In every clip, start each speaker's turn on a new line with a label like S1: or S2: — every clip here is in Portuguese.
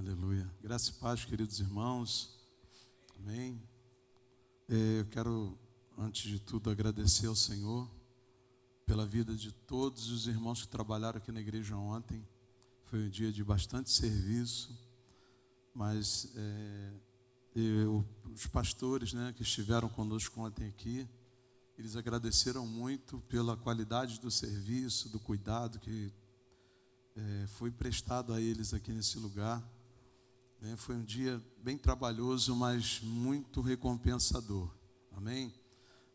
S1: Aleluia. Graça e paz, queridos irmãos. Amém. Eu quero, antes de tudo, agradecer ao Senhor pela vida de todos os irmãos que trabalharam aqui na igreja ontem. Foi um dia de bastante serviço, mas os pastores, que estiveram conosco ontem aqui, eles agradeceram muito pela qualidade do serviço, do cuidado que foi prestado a eles aqui nesse lugar. Foi um dia bem trabalhoso, mas muito recompensador. Amém?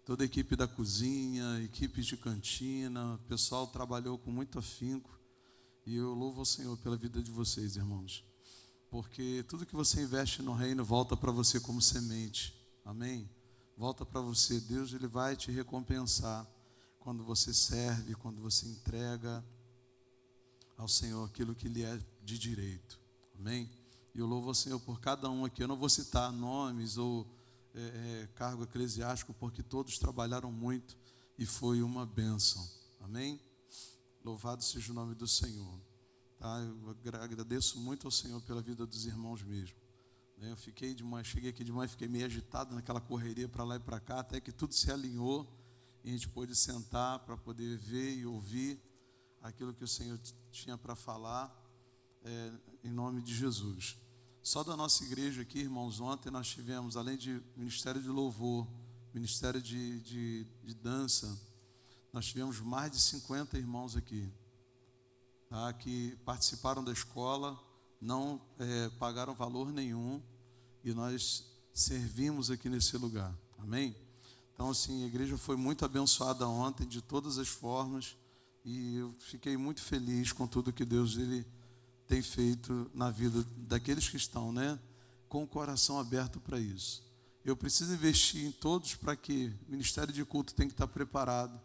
S1: Toda a equipe da cozinha, equipe de cantina, o pessoal trabalhou com muito afinco. E eu louvo ao Senhor pela vida de vocês, irmãos. Porque tudo que você investe no reino volta para você como semente. Amém? Volta para você. Deus, Ele vai te recompensar quando você serve, quando você entrega ao Senhor aquilo que lhe é de direito. Amém? E eu louvo ao Senhor por cada um aqui. Eu não vou citar nomes ou cargo eclesiástico, porque todos trabalharam muito e foi uma bênção. Amém? Louvado seja o nome do Senhor. Tá? Eu agradeço muito ao Senhor pela vida dos irmãos mesmo. Eu cheguei aqui de manhã, fiquei meio agitado naquela correria para lá e para cá, até que tudo se alinhou e a gente pôde sentar para poder ver e ouvir aquilo que o Senhor tinha para falar, em nome de Jesus. Só da nossa igreja aqui, irmãos, ontem nós tivemos, além de ministério de louvor, ministério de dança, nós tivemos mais de 50 irmãos aqui, tá, que participaram da escola, não pagaram valor nenhum, e nós servimos aqui nesse lugar. Amém? Então, assim, a igreja foi muito abençoada ontem, de todas as formas, e eu fiquei muito feliz com tudo que Deus Ele tem feito na vida daqueles que estão, com o coração aberto para isso. Eu preciso investir em todos para que o ministério de culto tem que estar preparado,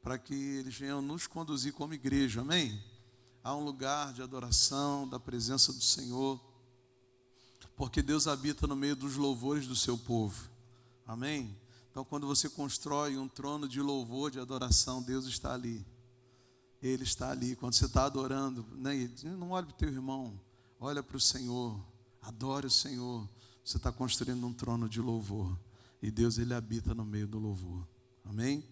S1: para que eles venham nos conduzir como igreja, amém? Há um lugar de adoração, da presença do Senhor, porque Deus habita no meio dos louvores do seu povo, amém? Então, quando você constrói um trono de louvor, de adoração, Deus está ali. Ele está ali. Quando você está adorando, não olhe para o teu irmão, olha para o Senhor, adore o Senhor. Você está construindo um trono de louvor, e Deus, Ele habita no meio do louvor, amém?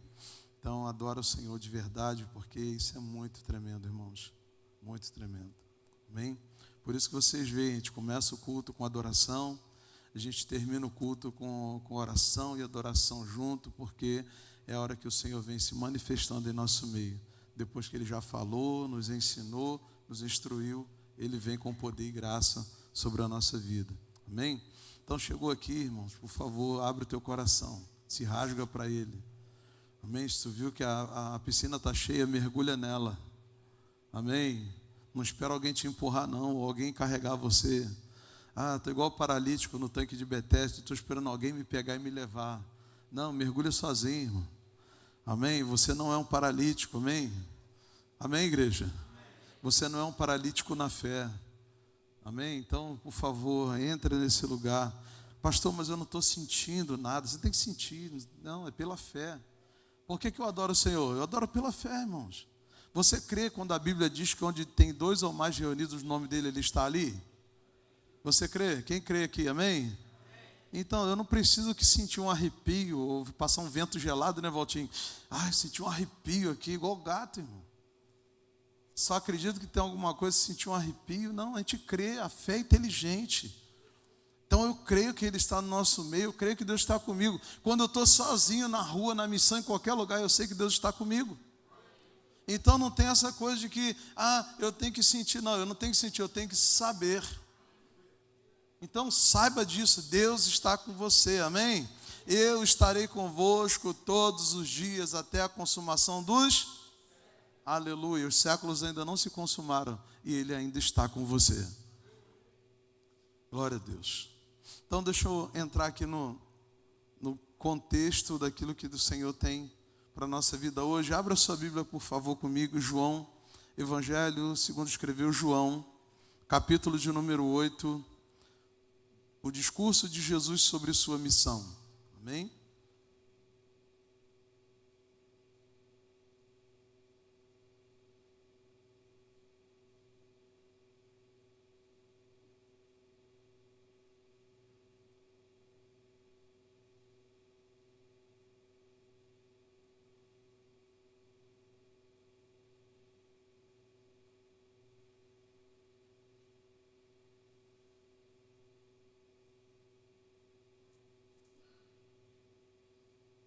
S1: Então, adora o Senhor de verdade, porque isso é muito tremendo, irmãos, muito tremendo, amém? Por isso que vocês veem, a gente começa o culto com adoração, a gente termina o culto com oração e adoração junto, porque é a hora que o Senhor vem se manifestando em nosso meio. Depois que Ele já falou, nos ensinou, nos instruiu, Ele vem com poder e graça sobre a nossa vida. Amém? Então chegou aqui, irmãos, por favor, abre o teu coração, se rasga para Ele. Amém? Se tu viu que a piscina está cheia, mergulha nela. Amém? Não espera alguém te empurrar não, ou alguém carregar você. Estou igual paralítico no tanque de Betesda, estou esperando alguém me pegar e me levar. Não, mergulha sozinho, irmão. Amém? Você não é um paralítico, amém? Amém, igreja? Você não é um paralítico na fé. Amém? Então, por favor, entre nesse lugar. Pastor, mas eu não estou sentindo nada. Você tem que sentir. Não, é pela fé. Por que eu adoro o Senhor? Eu adoro pela fé, irmãos. Você crê quando a Bíblia diz que onde tem 2 ou mais reunidos, o nome dele, Ele está ali? Você crê? Quem crê aqui? Amém? Então, eu não preciso que sentir um arrepio, ou passar um vento gelado, Valtinho? Senti um arrepio aqui, igual gato, irmão. Só acredito que tem alguma coisa, sentir um arrepio. Não, a gente crê, a fé é inteligente. Então, eu creio que Ele está no nosso meio, eu creio que Deus está comigo. Quando eu estou sozinho na rua, na missão, em qualquer lugar, eu sei que Deus está comigo. Então, não tem essa coisa de que, eu tenho que sentir. Não, eu não tenho que sentir, eu tenho que saber. Então saiba disso, Deus está com você, amém? Eu estarei convosco todos os dias até a consumação dos... Aleluia, os séculos ainda não se consumaram e Ele ainda está com você. Glória a Deus. Então deixa eu entrar aqui no contexto daquilo que o Senhor tem para a nossa vida hoje. Abra sua Bíblia, por favor, comigo, João, Evangelho segundo escreveu João, capítulo de número 8, o discurso de Jesus sobre sua missão. Amém?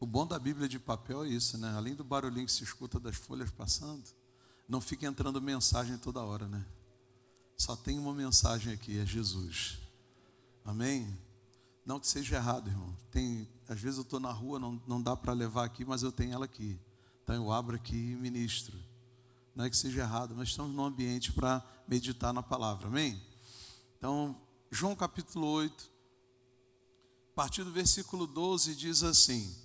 S1: O bom da Bíblia de papel é isso, né? Além do barulhinho que se escuta das folhas passando, não fica entrando mensagem toda hora, né? Só tem uma mensagem aqui, é Jesus. Amém? Não que seja errado, irmão. Às vezes eu estou na rua, não dá para levar aqui, mas eu tenho ela aqui. Então eu abro aqui e ministro. Não é que seja errado, mas estamos num ambiente para meditar na palavra. Amém? Então, João capítulo 8, a partir do versículo 12, diz assim: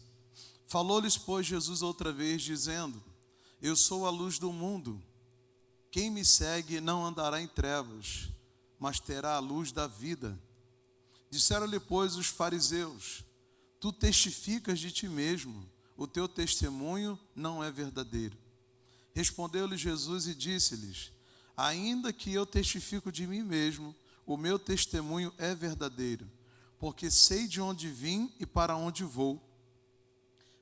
S1: Falou-lhes, pois, Jesus outra vez, dizendo: Eu sou a luz do mundo. Quem me segue não andará em trevas, mas terá a luz da vida. Disseram-lhe, pois, os fariseus: Tu testificas de ti mesmo, o teu testemunho não é verdadeiro. Respondeu-lhe Jesus e disse-lhes: Ainda que eu testifico de mim mesmo, o meu testemunho é verdadeiro, porque sei de onde vim e para onde vou.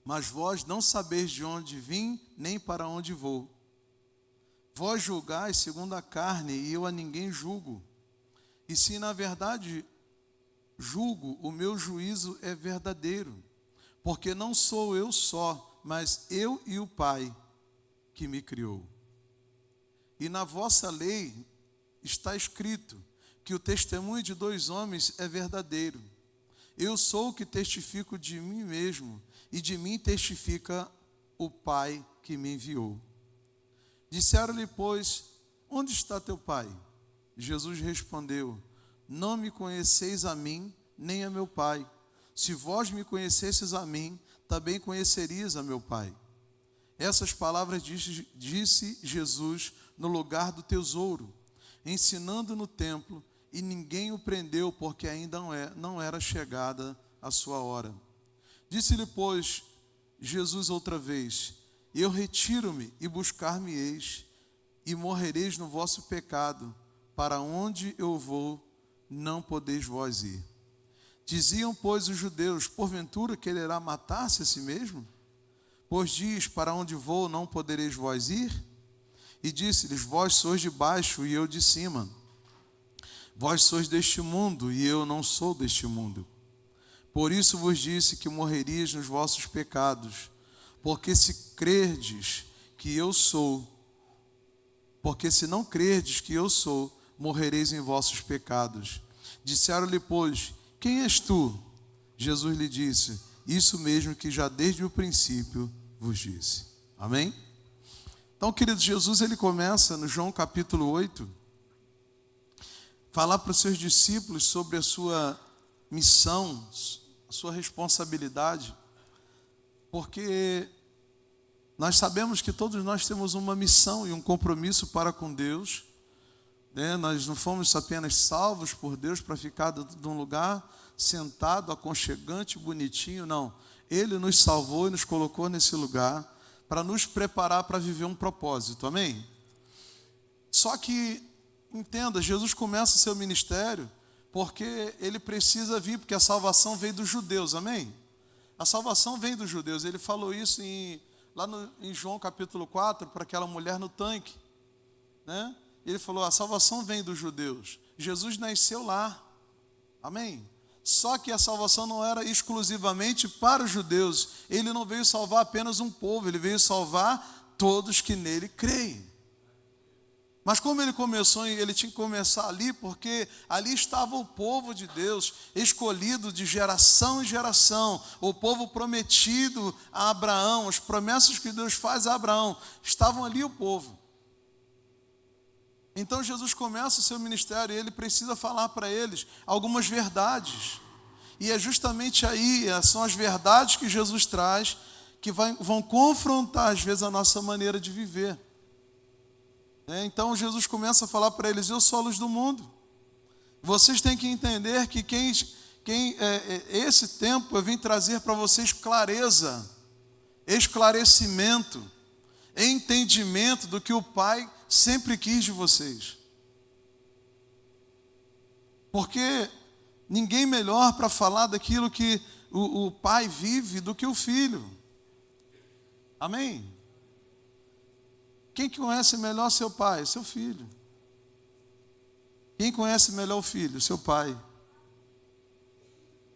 S1: Mas vós não sabeis de onde vim, nem para onde vou. Vós julgais segundo a carne, e eu a ninguém julgo. E se na verdade julgo, o meu juízo é verdadeiro, porque não sou eu só, mas eu e o Pai que me criou. E na vossa lei está escrito que o testemunho de 2 homens é verdadeiro. Eu sou o que testifico de mim mesmo, e de mim testifica o Pai que me enviou. Disseram-lhe, pois: Onde está teu Pai? Jesus respondeu: Não me conheceis a mim, nem a meu Pai. Se vós me conhecesseis a mim, também conhecerias a meu Pai. Essas palavras disse Jesus no lugar do tesouro, ensinando no templo, e ninguém o prendeu, porque ainda não era chegada a sua hora. Disse-lhe, pois, Jesus outra vez: Eu retiro-me e buscar-me-eis, e morrereis no vosso pecado. Para onde eu vou, não podeis vós ir. Diziam, pois, os judeus: Porventura quererá matar-se a si mesmo? Pois diz: Para onde vou, não podereis vós ir? E disse-lhes: Vós sois de baixo e eu de cima. Vós sois deste mundo e eu não sou deste mundo. Por isso vos disse que morrerias nos vossos pecados, porque se não crerdes que eu sou, morrereis em vossos pecados. Disseram-lhe, pois: Quem és tu? Jesus lhe disse: Isso mesmo que já desde o princípio vos disse. Amém? Então, querido, Jesus, ele começa no João capítulo 8, falar para os seus discípulos sobre a sua missão, a sua responsabilidade, porque nós sabemos que todos nós temos uma missão e um compromisso para com Deus, né? Nós não fomos apenas salvos por Deus para ficar de um lugar sentado, aconchegante, bonitinho, não. Ele nos salvou e nos colocou nesse lugar para nos preparar para viver um propósito, amém? Só que, entenda, Jesus começa o seu ministério porque ele precisa vir, porque a salvação veio dos judeus, amém? A salvação vem dos judeus. Ele falou isso lá em João capítulo 4, para aquela mulher no tanque, né? Ele falou: a salvação vem dos judeus. Jesus nasceu lá, amém? Só que a salvação não era exclusivamente para os judeus. Ele não veio salvar apenas um povo, ele veio salvar todos que nele creem. Mas como ele começou, ele tinha que começar ali, porque ali estava o povo de Deus, escolhido de geração em geração, o povo prometido a Abraão, as promessas que Deus faz a Abraão, estavam ali o povo. Então Jesus começa o seu ministério e ele precisa falar para eles algumas verdades. E é justamente aí, são as verdades que Jesus traz, que vão confrontar às vezes a nossa maneira de viver. Então Jesus começa a falar para eles: eu sou a luz do mundo. Vocês têm que entender que esse tempo eu vim trazer para vocês clareza, esclarecimento, entendimento do que o Pai sempre quis de vocês. Porque ninguém melhor para falar daquilo que o Pai vive do que o Filho. Amém? Quem conhece melhor seu pai? Seu filho. Quem conhece melhor o filho? Seu pai.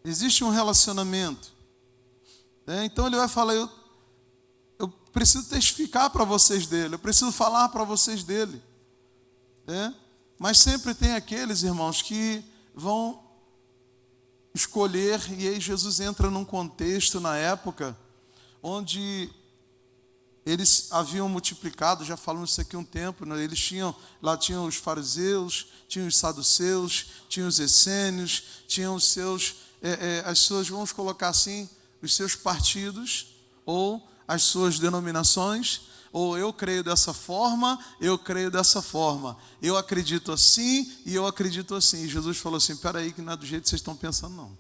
S1: Existe um relacionamento. Então ele vai falar, eu preciso testificar para vocês dele, eu preciso falar para vocês dele. Mas sempre tem aqueles, irmãos, que vão escolher, e aí Jesus entra num contexto na época onde eles haviam multiplicado, já falamos isso aqui um tempo, né? Eles tinham os fariseus, tinham os saduceus, tinham os essênios, tinham os seus, as suas, vamos colocar assim, os seus partidos, ou as suas denominações, ou eu creio dessa forma, eu creio dessa forma, eu acredito assim e eu acredito assim. E Jesus falou assim, espera aí que não é do jeito que vocês estão pensando não.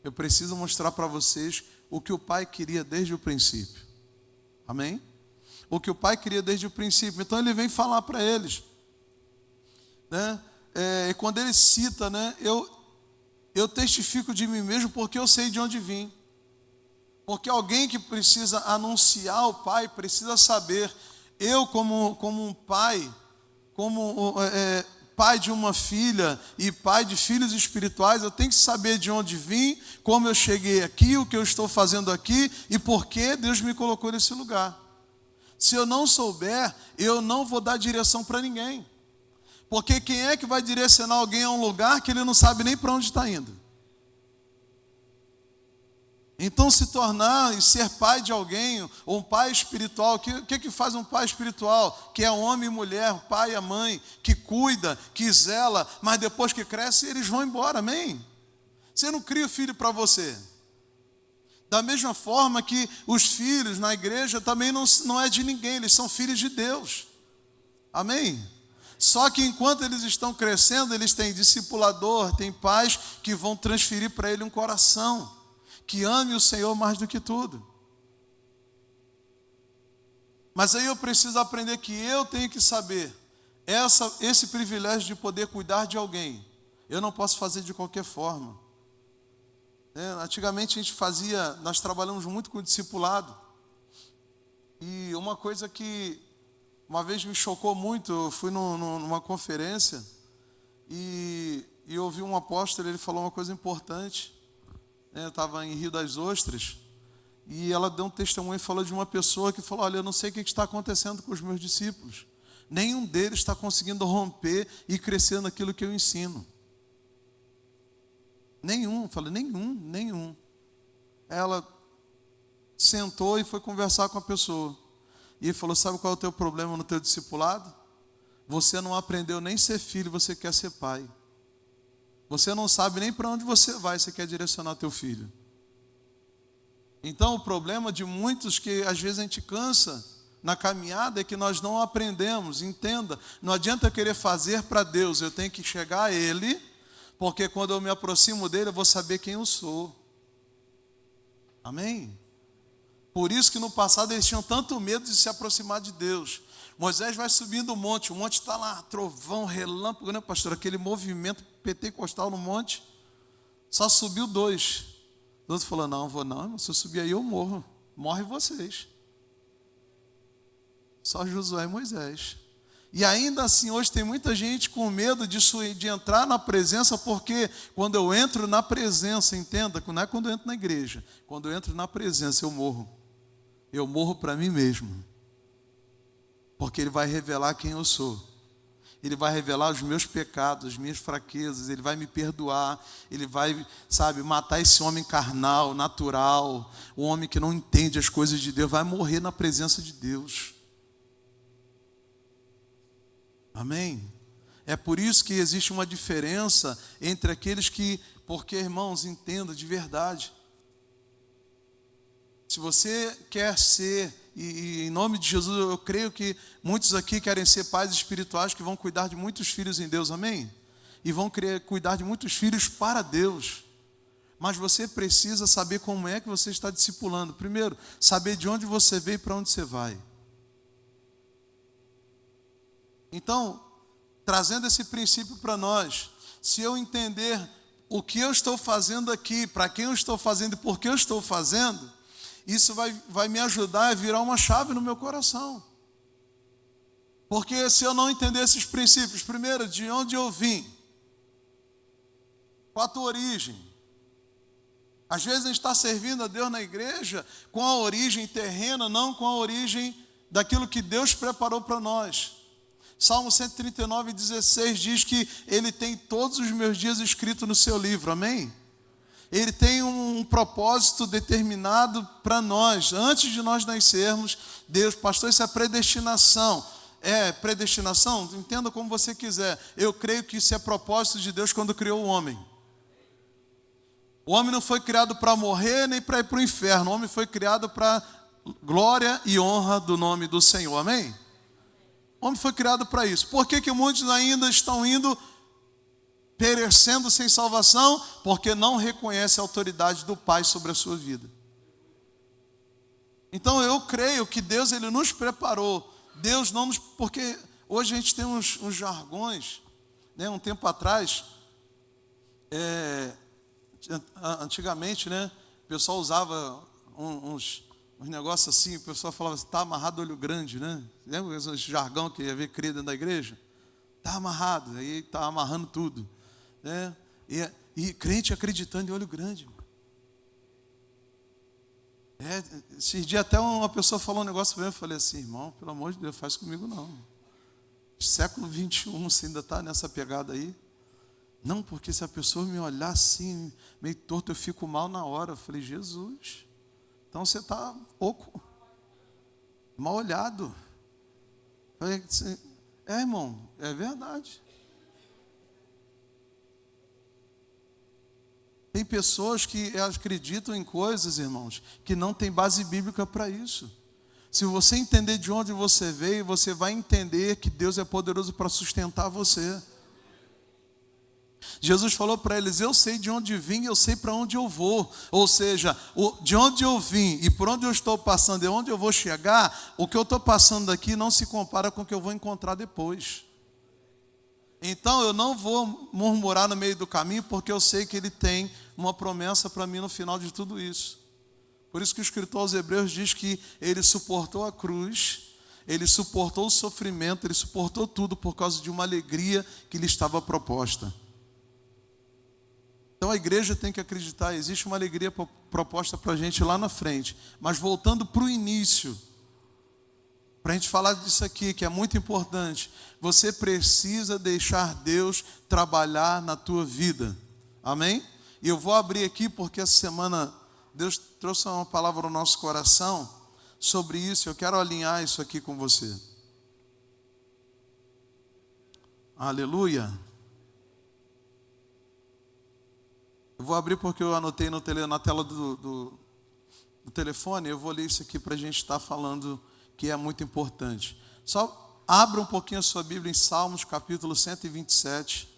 S1: Eu preciso mostrar para vocês o que o Pai queria desde o princípio. Amém? O que o Pai queria desde o princípio. Então ele vem falar para eles, né? E quando ele cita, né, eu testifico de mim mesmo porque eu sei de onde vim. Porque alguém que precisa anunciar o Pai precisa saber. Eu como um pai, como pai de uma filha e pai de filhos espirituais, eu tenho que saber de onde vim, como eu cheguei aqui, o que eu estou fazendo aqui e por que Deus me colocou nesse lugar. Se eu não souber, eu não vou dar direção para ninguém. Porque quem é que vai direcionar alguém a um lugar que ele não sabe nem para onde está indo? Então se tornar e ser pai de alguém, ou um pai espiritual, o que faz um pai espiritual? Que é homem e mulher, o pai e a mãe, que cuida, que zela, mas depois que cresce eles vão embora, amém? Você não cria filho para você. Da mesma forma que os filhos na igreja também não é de ninguém, eles são filhos de Deus, amém? Só que enquanto eles estão crescendo, eles têm discipulador, têm pais que vão transferir para ele um coração que ame o Senhor mais do que tudo. Mas aí eu preciso aprender que eu tenho que saber esse privilégio de poder cuidar de alguém. Eu não posso fazer de qualquer forma. Antigamente nós trabalhamos muito com o discipulado. E uma coisa que uma vez me chocou muito, eu fui numa conferência e ouvi um apóstolo, ele falou uma coisa importante. Eu estava em Rio das Ostras, e ela deu um testemunho e falou de uma pessoa que falou, olha, eu não sei o que está acontecendo com os meus discípulos. Nenhum deles está conseguindo romper e crescer naquilo que eu ensino. Nenhum, eu falei, nenhum. Ela sentou e foi conversar com a pessoa. E falou, sabe qual é o teu problema no teu discipulado? Você não aprendeu nem ser filho, você quer ser pai. Você não sabe nem para onde você vai, você quer direcionar teu filho. Então o problema de muitos que às vezes a gente cansa na caminhada é que nós não aprendemos, entenda. Não adianta querer fazer para Deus, eu tenho que chegar a Ele, porque quando eu me aproximo dele eu vou saber quem eu sou. Amém? Por isso que no passado eles tinham tanto medo de se aproximar de Deus. Moisés vai subindo o monte está lá, trovão, relâmpago, né, pastor? Aquele movimento pentecostal no monte, só subiu 2. O outro falou, não vou não, se eu subir aí eu morro, morre vocês. Só Josué e Moisés. E ainda assim hoje tem muita gente com medo de entrar na presença, porque quando eu entro na presença, entenda, não é quando eu entro na igreja, quando eu entro na presença eu morro para mim mesmo. Porque Ele vai revelar quem eu sou. Ele vai revelar os meus pecados, as minhas fraquezas. Ele vai me perdoar. Ele vai, matar esse homem carnal, natural. O homem que não entende as coisas de Deus. Vai morrer na presença de Deus. Amém? É por isso que existe uma diferença entre aqueles que... Porque, irmãos, entenda de verdade. Se você quer ser... E em nome de Jesus, eu creio que muitos aqui querem ser pais espirituais que vão cuidar de muitos filhos em Deus, amém? E vão cuidar de muitos filhos para Deus. Mas você precisa saber como é que você está discipulando. Primeiro, saber de onde você veio e para onde você vai. Então, trazendo esse princípio para nós, se eu entender o que eu estou fazendo aqui, para quem eu estou fazendo e por que eu estou fazendo, isso vai me ajudar a virar uma chave no meu coração. Porque se eu não entender esses princípios, primeiro, de onde eu vim, qual a tua origem? Às vezes a gente está servindo a Deus na igreja com a origem terrena, não com a origem daquilo que Deus preparou para nós. Salmo 139:16 diz que Ele tem todos os meus dias escritos no seu livro, amém? Ele tem um propósito determinado para nós. Antes de nós nascermos, Deus, pastor, isso é predestinação. É predestinação? Entenda como você quiser. Eu creio que isso é propósito de Deus quando criou o homem. O homem não foi criado para morrer nem para ir para o inferno. O homem foi criado para glória e honra do nome do Senhor, amém? O homem foi criado para isso. Por que muitos ainda estão indo perecendo sem salvação? Porque não reconhece a autoridade do Pai sobre a sua vida. Então eu creio que Deus, Ele nos preparou. Deus não nos... Porque hoje a gente tem uns jargões, né? Um tempo atrás, antigamente, né? O pessoal usava uns negócios assim, o pessoal falava assim, está amarrado olho grande, né? Lembra esse jargão que ia ver criado dentro da igreja? Está amarrado, aí está amarrando tudo, né? E crente acreditando em olho grande. Esses dias até uma pessoa falou um negócio para mim, eu falei assim, irmão, pelo amor de Deus, faz comigo não. Século 21, você ainda está nessa pegada aí? Não, porque se a pessoa me olhar assim, meio torto, eu fico mal na hora. Eu falei, Jesus, então você está pouco mal olhado. Eu falei, irmão, é verdade. Tem pessoas que acreditam em coisas, irmãos, que não tem base bíblica para isso. Se você entender de onde você veio, você vai entender que Deus é poderoso para sustentar você. Jesus falou para eles, eu sei de onde vim, eu sei para onde eu vou. Ou seja, de onde eu vim e por onde eu estou passando e onde eu vou chegar, o que eu estou passando aqui não se compara com o que eu vou encontrar depois. Então eu não vou murmurar no meio do caminho, porque eu sei que Ele tem uma promessa para mim no final de tudo isso. Por isso que o escritor aos Hebreus diz que Ele suportou a cruz, Ele suportou o sofrimento, Ele suportou tudo por causa de uma alegria que lhe estava proposta. Então a igreja tem que acreditar, existe uma alegria proposta para a gente lá na frente. Mas voltando para o início, para a gente falar disso aqui, que é muito importante, você precisa deixar Deus trabalhar na tua vida, amém? E eu vou abrir aqui porque essa semana Deus trouxe uma palavra no nosso coração sobre isso, eu quero alinhar isso aqui com você. Aleluia. Eu vou abrir porque eu anotei na tela do telefone, eu vou ler isso aqui para a gente estar falando que é muito importante. Só abra um pouquinho a sua Bíblia em Salmos, capítulo 127.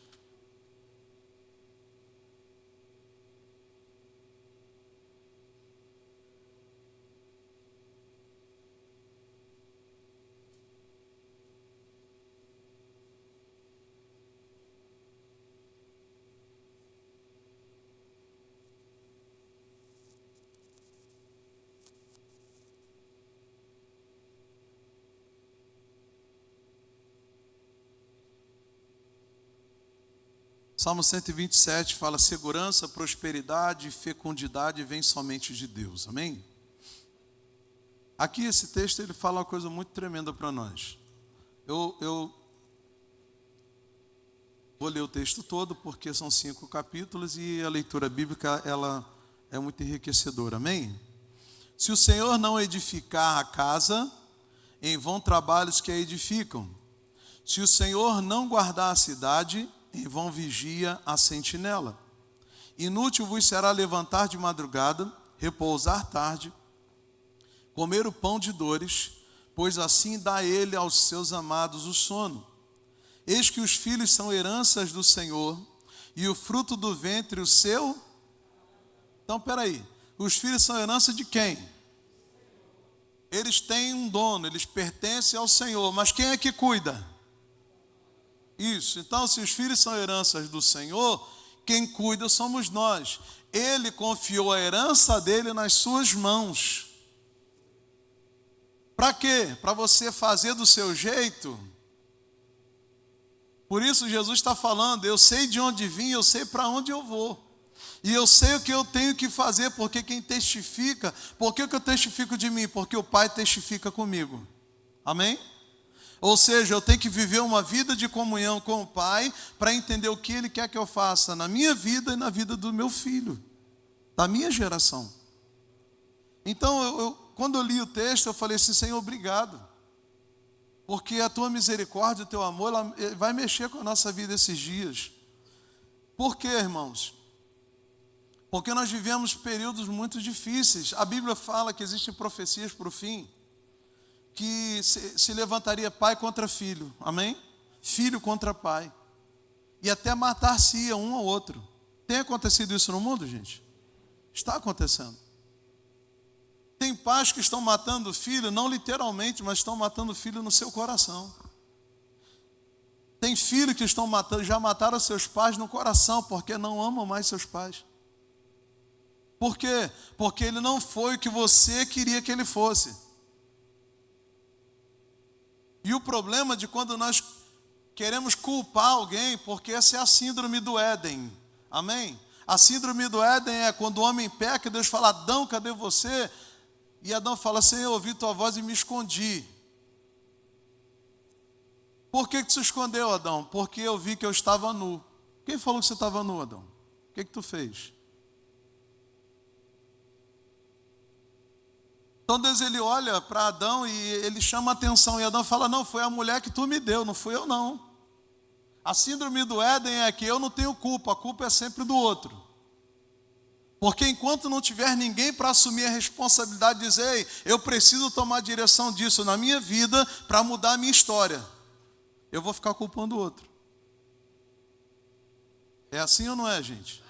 S1: Salmo 127 fala, segurança, prosperidade e fecundidade vem somente de Deus, amém? Aqui esse texto ele fala uma coisa muito tremenda para nós. Eu vou ler o texto todo porque são 5 capítulos e a leitura bíblica ela é muito enriquecedora, amém? Se o Senhor não edificar a casa, em vão trabalhos que a edificam. Se o Senhor não guardar a cidade, em vão vigia a sentinela. Inútil vos será levantar de madrugada, repousar tarde, comer o pão de dores, pois assim dá Ele aos seus amados o sono. Eis que os filhos são heranças do Senhor, e o fruto do ventre o seu... Então, peraí, os filhos são herança de quem? Eles têm um dono, eles pertencem ao Senhor, mas quem é que cuida? Isso, então se os filhos são heranças do Senhor, quem cuida somos nós. Ele confiou a herança dele nas suas mãos. Para quê? Para você fazer do seu jeito. Por isso Jesus está falando, eu sei de onde vim, eu sei para onde eu vou. E eu sei o que eu tenho que fazer, porque quem testifica, por que eu testifico de mim? Porque o Pai testifica comigo. Amém? Ou seja, eu tenho que viver uma vida de comunhão com o Pai para entender o que Ele quer que eu faça na minha vida e na vida do meu filho, da minha geração. Então, quando eu li o texto, eu falei assim, Senhor, obrigado. Porque a Tua misericórdia, o Teu amor, ela vai mexer com a nossa vida esses dias. Por quê, irmãos? Porque nós vivemos períodos muito difíceis. A Bíblia fala que existem profecias para o fim, que se levantaria pai contra filho, amém? Filho contra pai. E até matar-se-ia um ao outro. Tem acontecido isso no mundo, gente? Está acontecendo. Tem pais que estão matando o filho, não literalmente, mas estão matando o filho no seu coração. Tem filhos que estão matando, já mataram seus pais no coração, porque não amam mais seus pais. Por quê? Porque ele não foi o que você queria que ele fosse. E o problema de quando nós queremos culpar alguém, porque essa é a síndrome do Éden. Amém? A síndrome do Éden é quando o homem peca, Deus fala, Adão, cadê você? E Adão fala, Senhor, eu ouvi tua voz e me escondi. Por que tu se escondeu, Adão? Porque eu vi que eu estava nu. Quem falou que você estava nu, Adão? O que tu fez? Então Deus, ele olha para Adão e ele chama a atenção. E Adão fala, não, foi a mulher que tu me deu, não fui eu não. A síndrome do Éden é que eu não tenho culpa, a culpa é sempre do outro. Porque enquanto não tiver ninguém para assumir a responsabilidade de dizer, ei, eu preciso tomar direção disso na minha vida para mudar a minha história, eu vou ficar culpando o outro. É assim ou não é, gente?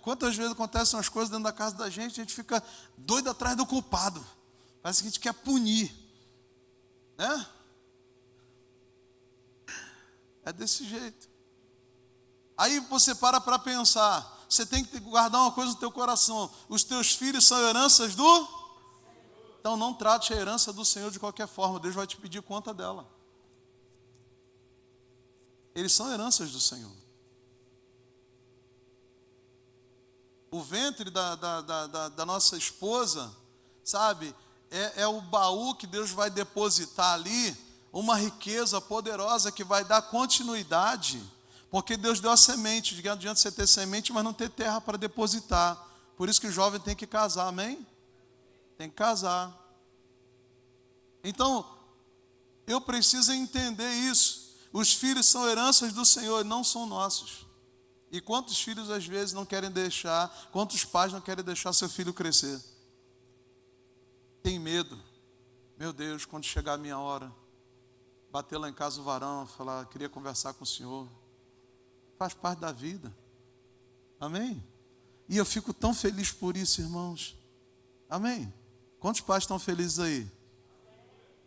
S1: Quantas vezes acontecem umas coisas dentro da casa da gente, a gente fica doido atrás do culpado. Parece que a gente quer punir. Né? É desse jeito. Aí você para pensar, você tem que guardar uma coisa no teu coração. Os teus filhos são heranças do? Então não trate a herança do Senhor de qualquer forma, Deus vai te pedir conta dela. Eles são heranças do Senhor. O ventre da nossa esposa, sabe, é o baú que Deus vai depositar ali, uma riqueza poderosa que vai dar continuidade, porque Deus deu a semente. Não adianta você ter semente, mas não ter terra para depositar. Por isso que o jovem tem que casar, amém? Tem que casar. Então, eu preciso entender isso. Os filhos são heranças do Senhor, não são nossos. E quantos filhos às vezes não querem deixar, quantos pais não querem deixar seu filho crescer? Tem medo. Meu Deus, quando chegar a minha hora, bater lá em casa o varão, falar, queria conversar com o senhor. Faz parte da vida. Amém? E eu fico tão feliz por isso, irmãos. Amém? Quantos pais estão felizes aí?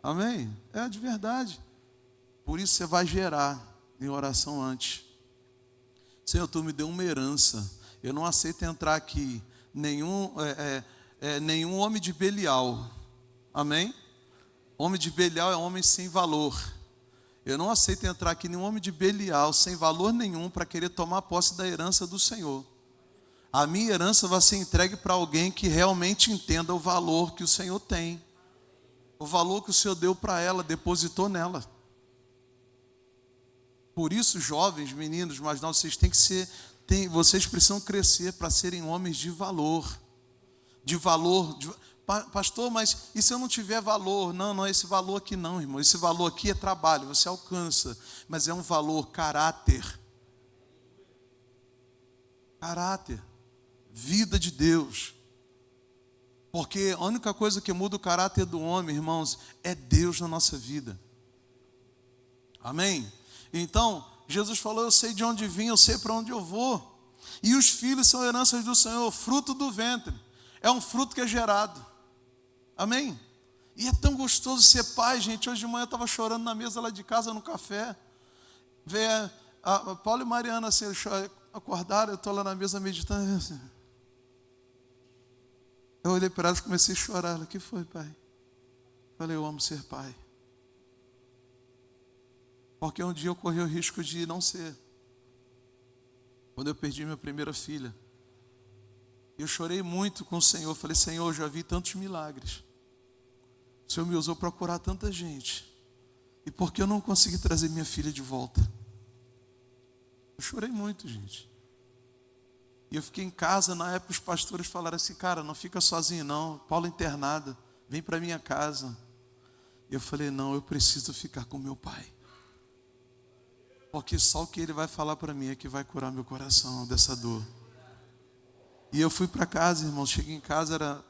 S1: Amém? É de verdade. Por isso você vai gerar em oração antes. Senhor, tu me deu uma herança. Eu não aceito entrar aqui nenhum homem de Belial. Amém? Homem de Belial é homem sem valor. Eu não aceito entrar aqui nenhum homem de Belial sem valor nenhum para querer tomar posse da herança do Senhor. A minha herança vai ser entregue para alguém que realmente entenda o valor que o Senhor tem. O valor que o Senhor deu para ela, depositou nela. Por isso, jovens, meninos, mas não, vocês têm que ser, vocês precisam crescer para serem homens de valor. Pastor, mas e se eu não tiver valor? Não é esse valor aqui não, irmão. Esse valor aqui é trabalho, você alcança. Mas é um valor, caráter. Caráter. Vida de Deus. Porque a única coisa que muda o caráter do homem, irmãos, é Deus na nossa vida. Amém? Então, Jesus falou, eu sei de onde vim, eu sei para onde eu vou. E os filhos são heranças do Senhor, fruto do ventre. É um fruto que é gerado. Amém? E é tão gostoso ser pai, gente. Hoje de manhã eu estava chorando na mesa lá de casa, no café. Ver a Paulo e Mariana assim, acordaram, eu estou lá na mesa meditando. Assim. Eu olhei para elas e comecei a chorar. Ela, o que foi, pai? Falei, eu amo ser pai. Porque um dia eu corri o risco de não ser. quando eu perdi minha primeira filha. Eu chorei muito com o Senhor. Falei, Senhor, eu já vi tantos milagres. O Senhor me usou para curar tanta gente. E por que eu não consegui trazer minha filha de volta? Eu chorei muito, gente. E eu fiquei em casa, na época os pastores falaram assim, cara, não fica sozinho não, Paulo internado, vem para minha casa. E eu falei, não, eu preciso ficar com meu pai. Porque só o que ele vai falar para mim é que vai curar meu coração dessa dor. E eu fui para casa, irmão, cheguei em casa, era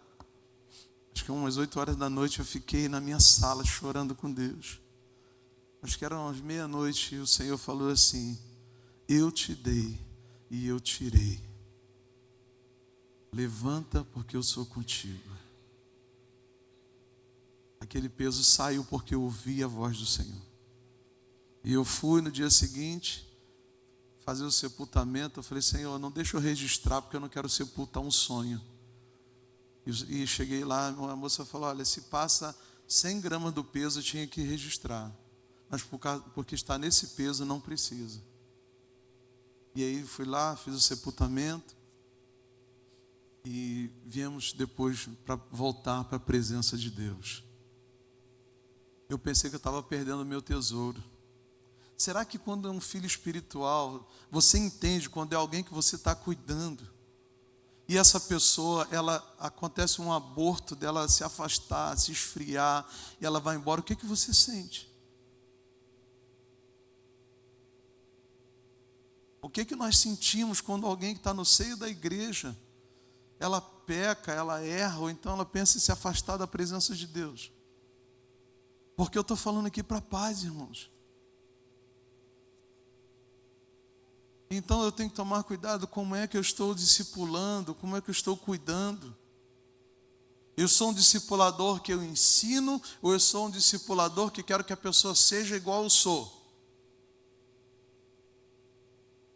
S1: acho que umas 8 horas da noite, eu fiquei na minha sala chorando com Deus. Acho que eram umas meia-noite e o Senhor falou assim, eu te dei e eu tirei. Levanta porque eu sou contigo. Aquele peso saiu porque eu ouvi a voz do Senhor. E eu fui no dia seguinte fazer o sepultamento. Eu falei, Senhor, não deixa eu registrar porque eu não quero sepultar um sonho. E cheguei lá, a moça falou, olha, se passa 100 gramas do peso, eu tinha que registrar. Mas porque está nesse peso, não precisa. E aí fui lá, fiz o sepultamento. E viemos depois para voltar para a presença de Deus. Eu pensei que eu estava perdendo o meu tesouro. Será que quando é um filho espiritual, você entende quando é alguém que você está cuidando, e essa pessoa, acontece um aborto dela se afastar, se esfriar, e ela vai embora, o que você sente? O que nós sentimos quando alguém que está no seio da igreja, ela peca, ela erra, ou então ela pensa em se afastar da presença de Deus? Porque eu estou falando aqui para a paz, irmãos. Então eu tenho que tomar cuidado, como é que eu estou discipulando, como é que eu estou cuidando. Eu sou um discipulador que eu ensino, ou eu sou um discipulador que quero que a pessoa seja igual eu sou?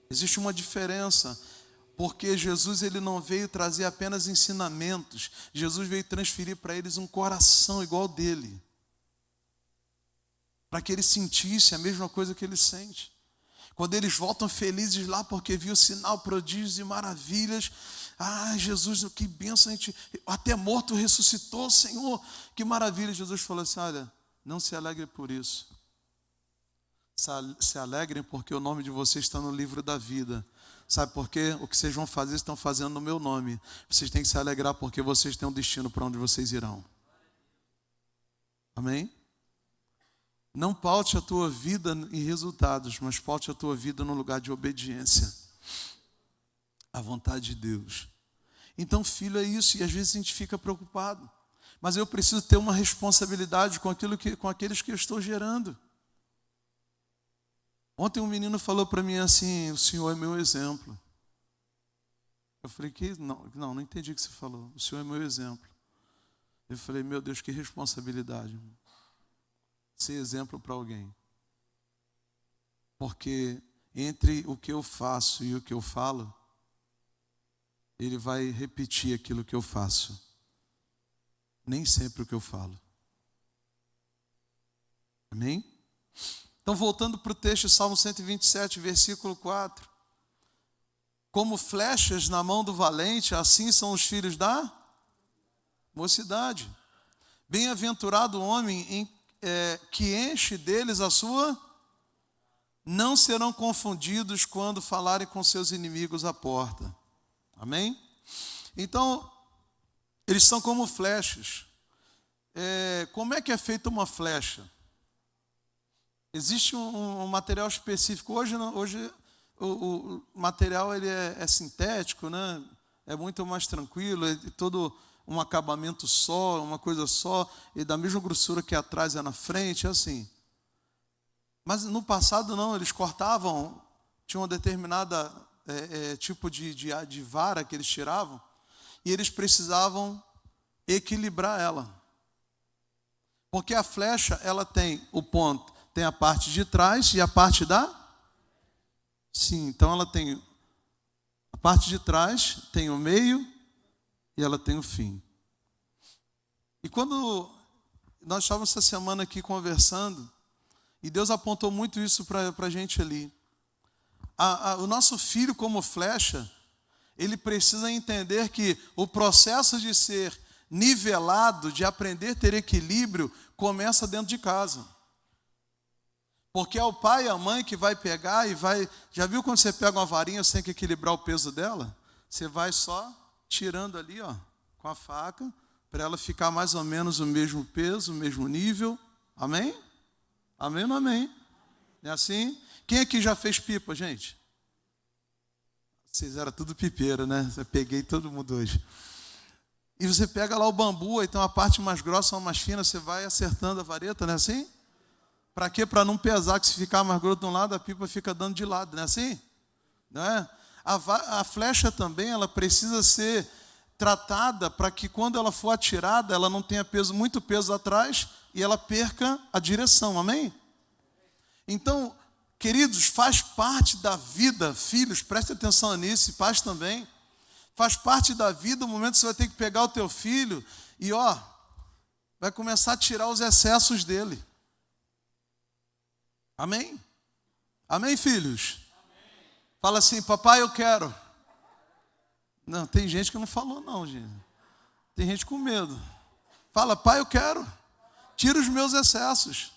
S1: Existe uma diferença. Porque Jesus ele não veio trazer apenas ensinamentos. Jesus veio transferir para eles um coração igual dele. Para que eles sentissem a mesma coisa que ele sente. Quando eles voltam felizes lá porque viu sinal, prodígios e maravilhas. Ah, Jesus, que bênção, até morto ressuscitou, Senhor. Que maravilha. Jesus falou assim, olha, não se alegre por isso. Se alegrem porque o nome de vocês está no livro da vida. Sabe por quê? O que vocês vão fazer, estão fazendo no meu nome. Vocês têm que se alegrar porque vocês têm um destino para onde vocês irão. Amém? Não paute a tua vida em resultados, mas paute a tua vida no lugar de obediência à vontade de Deus. Então, filho, é isso. E às vezes a gente fica preocupado. Mas eu preciso ter uma responsabilidade com aqueles que eu estou gerando. Ontem um menino falou para mim assim, o Senhor é meu exemplo. Eu falei, não entendi o que você falou. O Senhor é meu exemplo. Eu falei, meu Deus, que responsabilidade. Ser exemplo para alguém. Porque entre o que eu faço e o que eu falo, ele vai repetir aquilo que eu faço. Nem sempre o que eu falo. Amém? Então, voltando para o texto, Salmo 127, versículo 4. Como flechas na mão do valente, assim são os filhos da mocidade. Bem-aventurado o homem que enche deles a sua... Não serão confundidos quando falarem com seus inimigos à porta. Amém? Então, eles são como flechas. Como é que é feita uma flecha? Existe um material específico. Hoje o material ele é sintético, né? É muito mais tranquilo, é todo um acabamento só, uma coisa só, e da mesma grossura que atrás é na frente, é assim. Mas no passado não, eles cortavam, tinha uma determinada tipo de vara que eles tiravam, e eles precisavam equilibrar ela. Porque a flecha, ela tem o ponto, tem a parte de trás e a parte da... Sim, então ela tem a parte de trás, tem o meio e ela tem o fim. E quando nós estávamos essa semana aqui conversando, e Deus apontou muito isso para a gente ali. o nosso filho como flecha, ele precisa entender que o processo de ser nivelado, de aprender a ter equilíbrio, começa dentro de casa. Porque é o pai e a mãe que vai pegar e vai... Já viu quando você pega uma varinha sem que equilibrar o peso dela? Você vai só tirando ali, ó, com a faca, para ela ficar mais ou menos o mesmo peso, o mesmo nível. Amém? Amém ou não amém? É assim? Quem aqui já fez pipa, gente? Vocês eram tudo pipeiro, né? Eu peguei todo mundo hoje. E você pega lá o bambu, então a parte mais grossa ou mais fina, você vai acertando a vareta, não é assim? Para quê? Para não pesar, que se ficar mais grosso de um lado, a pipa fica dando de lado, não é assim? Não é? A flecha também, ela precisa ser tratada para que quando ela for atirada, ela não tenha peso, muito peso atrás e ela perca a direção, amém? Então, queridos, faz parte da vida, filhos, preste atenção nisso, e pais também. Faz parte da vida o momento que você vai ter que pegar o teu filho e, vai começar a tirar os excessos dele. Amém? Amém, filhos? Amém. Fala assim, papai, eu quero. Não, tem gente que não falou não, gente. Tem gente com medo. Fala, pai, eu quero. Tira os meus excessos.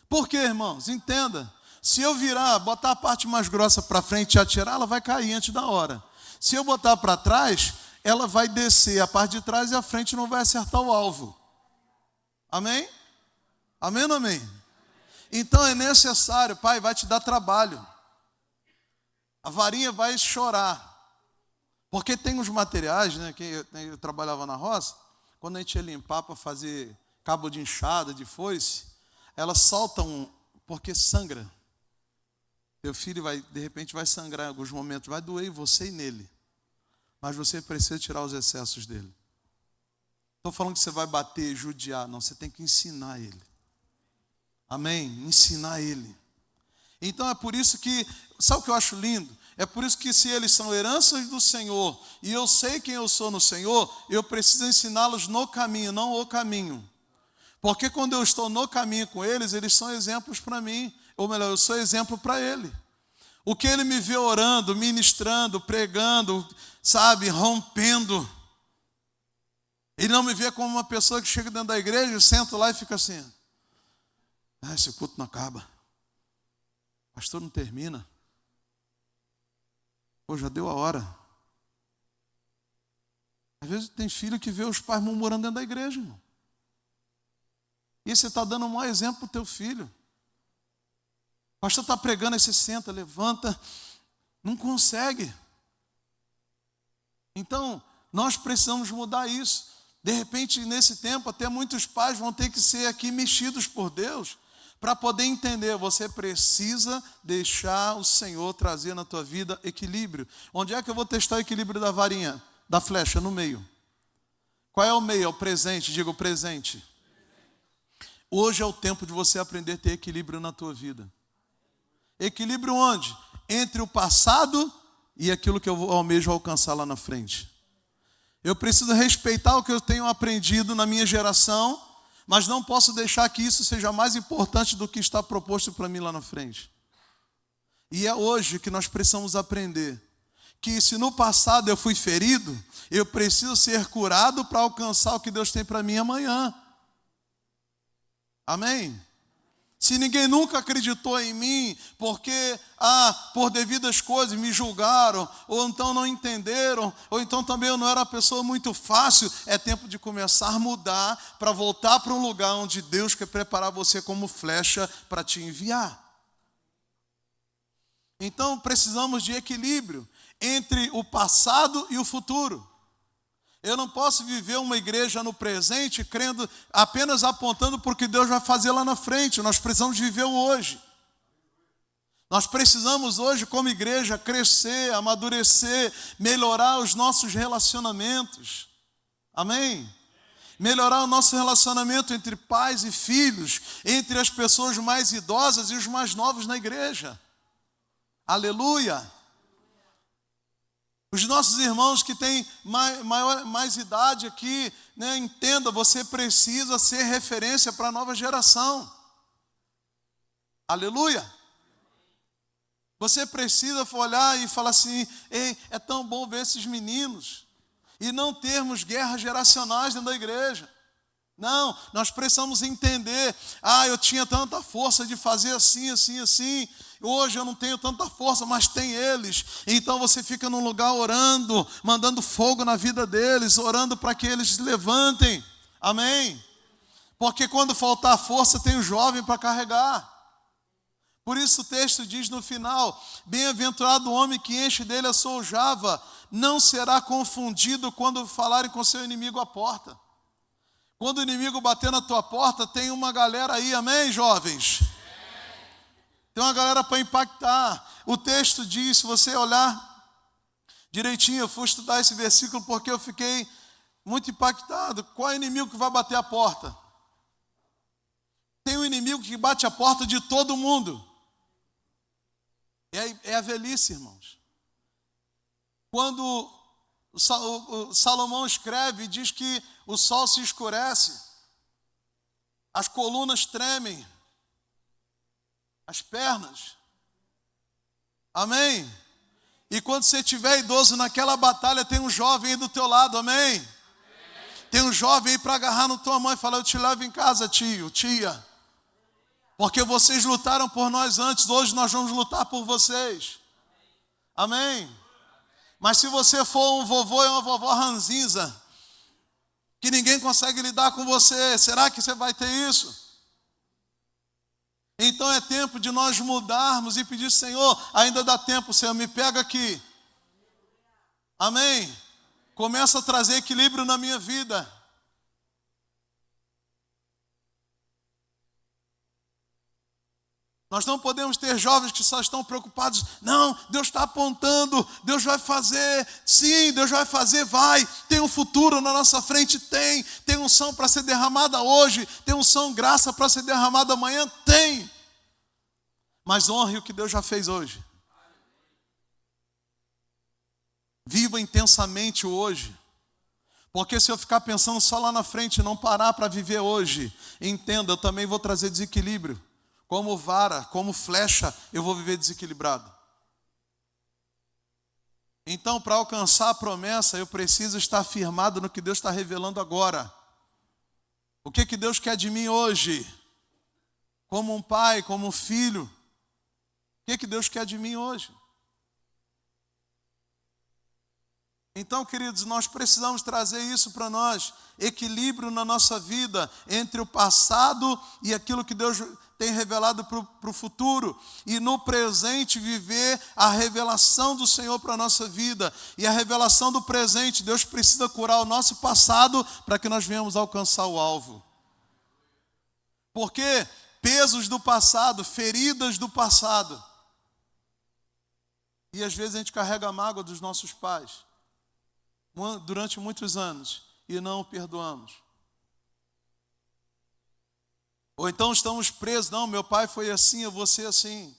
S1: Por quê, irmãos? Entenda. Se eu virar, botar a parte mais grossa para frente e atirar, ela vai cair antes da hora. Se eu botar para trás, ela vai descer a parte de trás e a frente não vai acertar o alvo. Amém? Amém ou não amém? Então é necessário, pai, vai te dar trabalho. A varinha vai chorar. Porque tem uns materiais, né, que eu trabalhava na roça, quando a gente ia limpar para fazer cabo de enxada, de foice, elas soltam, porque sangra. Teu filho de repente vai sangrar em alguns momentos, vai doer em você e nele. Mas você precisa tirar os excessos dele. Estou falando que você vai bater, judiar, não, você tem que ensinar ele. Amém? Ensinar ele. Então é por isso que, sabe o que eu acho lindo? É por isso que se eles são heranças do Senhor, e eu sei quem eu sou no Senhor, eu preciso ensiná-los no caminho, não o caminho. Porque quando eu estou no caminho com eles, eles são exemplos para mim. Ou melhor, eu sou exemplo para ele. O que ele me vê orando, ministrando, pregando, sabe, rompendo. Ele não me vê como uma pessoa que chega dentro da igreja, eu sento lá e fica assim. Esse culto não acaba. O pastor não termina. Pô, já deu a hora. Às vezes tem filho que vê os pais murmurando dentro da igreja, irmão. E você está dando um mau exemplo para o teu filho. O pastor está pregando, aí você senta, levanta. Não consegue. Então, nós precisamos mudar isso. De repente, nesse tempo, até muitos pais vão ter que ser aqui mexidos por Deus para poder entender. Você precisa deixar o Senhor trazer na tua vida equilíbrio. Onde é que eu vou testar o equilíbrio da varinha? Da flecha, no meio. Qual é o meio? É o presente, diga o presente. Hoje é o tempo de você aprender a ter equilíbrio na tua vida. Equilíbrio onde? Entre o passado e aquilo que eu almejo alcançar lá na frente. Eu preciso respeitar o que eu tenho aprendido na minha geração, mas não posso deixar que isso seja mais importante do que está proposto para mim lá na frente. E é hoje que nós precisamos aprender que se no passado eu fui ferido, eu preciso ser curado para alcançar o que Deus tem para mim amanhã. Amém? Se ninguém nunca acreditou em mim, porque, por devidas coisas me julgaram, ou então não entenderam, ou então também eu não era uma pessoa muito fácil, é tempo de começar a mudar, para voltar para um lugar onde Deus quer preparar você como flecha para te enviar. Então precisamos de equilíbrio entre o passado e o futuro. Eu não posso viver uma igreja no presente crendo, apenas apontando para o que Deus vai fazer lá na frente. Nós precisamos viver o hoje. Nós precisamos hoje, como igreja, crescer, amadurecer, melhorar os nossos relacionamentos. Amém? Melhorar o nosso relacionamento entre pais e filhos, entre as pessoas mais idosas e os mais novos na igreja. Aleluia! Os nossos irmãos que têm mais idade aqui, né, entenda, você precisa ser referência para a nova geração. Aleluia! Você precisa olhar e falar assim: ei, é tão bom ver esses meninos. E não termos guerras geracionais dentro da igreja. Não, nós precisamos entender: eu tinha tanta força de fazer assim, assim, assim. Hoje eu não tenho tanta força, mas tem eles. Então você fica num lugar orando, mandando fogo na vida deles, orando para que eles se levantem. Amém? Porque quando faltar força, tem o jovem para carregar. Por isso o texto diz no final: bem-aventurado o homem que enche dele a sua aljava, não será confundido quando falarem com seu inimigo à porta. Quando o inimigo bater na tua porta, tem uma galera aí, amém, jovens? Tem uma galera para impactar. O texto diz, se você olhar direitinho, eu fui estudar esse versículo porque eu fiquei muito impactado. Qual é o inimigo que vai bater a porta? Tem um inimigo que bate a porta de todo mundo. É a velhice, irmãos. Quando o Salomão escreve e diz que o sol se escurece, as colunas tremem, as pernas. Amém? E quando você estiver idoso naquela batalha, tem um jovem aí do teu lado, amém? Tem um jovem aí para agarrar na tua mão e falar: eu te levo em casa, tio, tia. Porque vocês lutaram por nós antes, hoje nós vamos lutar por vocês. Amém? Mas se você for um vovô e uma vovó ranzinza, que ninguém consegue lidar com você, será que você vai ter isso? Então é tempo de nós mudarmos e pedir: Senhor, ainda dá tempo, Senhor, me pega aqui. Amém? Começa a trazer equilíbrio na minha vida. Nós não podemos ter jovens que só estão preocupados: não, Deus está apontando, Deus vai fazer, sim, Deus vai fazer, vai, tem um futuro na nossa frente, tem unção para ser derramada hoje, tem unção, graça para ser derramada amanhã, tem. Mas honre o que Deus já fez hoje. Viva intensamente o hoje. Porque se eu ficar pensando só lá na frente e não parar para viver hoje, entenda, eu também vou trazer desequilíbrio. Como vara, como flecha, eu vou viver desequilibrado. Então, para alcançar a promessa, eu preciso estar firmado no que Deus está revelando agora. O que Deus quer de mim hoje? Como um pai, como um filho. O que Deus quer de mim hoje? Então, queridos, nós precisamos trazer isso para nós. Equilíbrio na nossa vida entre o passado e aquilo que Deus tem revelado para o futuro. E no presente viver a revelação do Senhor para a nossa vida. E a revelação do presente, Deus precisa curar o nosso passado para que nós venhamos alcançar o alvo. Porque pesos do passado, feridas do passado. E às vezes a gente carrega a mágoa dos nossos pais durante muitos anos e não o perdoamos. Ou então estamos presos: não, meu pai foi assim, eu vou ser assim.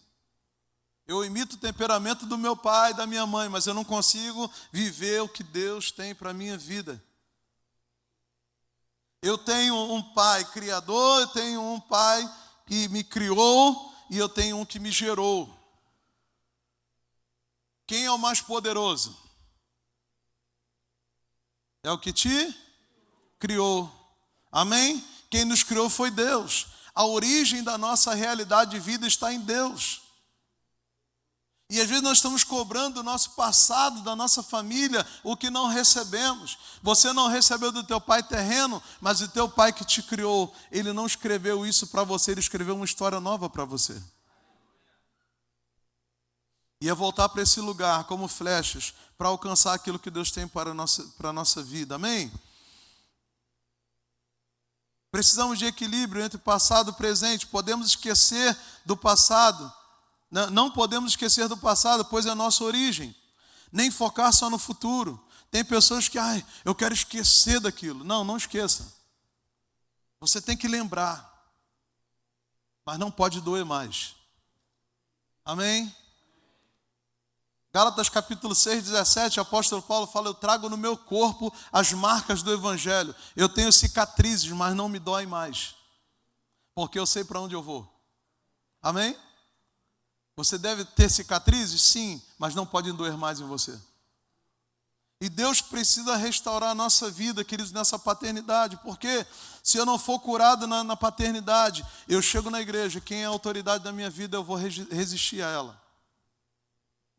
S1: Eu imito o temperamento do meu pai, da minha mãe, mas eu não consigo viver o que Deus tem para a minha vida. Eu tenho um pai criador, eu tenho um pai que me criou e eu tenho um que me gerou. Quem é o mais poderoso? É o que te criou. Amém? Quem nos criou foi Deus. A origem da nossa realidade de vida está em Deus. E às vezes nós estamos cobrando do nosso passado, da nossa família, o que não recebemos. Você não recebeu do teu pai terreno, mas o teu pai que te criou, ele não escreveu isso para você, ele escreveu uma história nova para você. E é voltar para esse lugar como flechas, para alcançar aquilo que Deus tem para a nossa vida. Amém? Precisamos de equilíbrio entre passado e presente. Podemos esquecer do passado. Não podemos esquecer do passado, pois é a nossa origem. Nem focar só no futuro. Tem pessoas que, eu quero esquecer daquilo. Não esqueça. Você tem que lembrar. Mas não pode doer mais. Amém? Gálatas capítulo 6, 17, o apóstolo Paulo fala: eu trago no meu corpo as marcas do evangelho. Eu tenho cicatrizes, mas não me dói mais. Porque eu sei para onde eu vou. Amém? Você deve ter cicatrizes? Sim, mas não podem doer mais em você. E Deus precisa restaurar a nossa vida, queridos, nessa paternidade. Porque se eu não for curado na paternidade, eu chego na igreja, quem é a autoridade da minha vida, eu vou resistir a ela.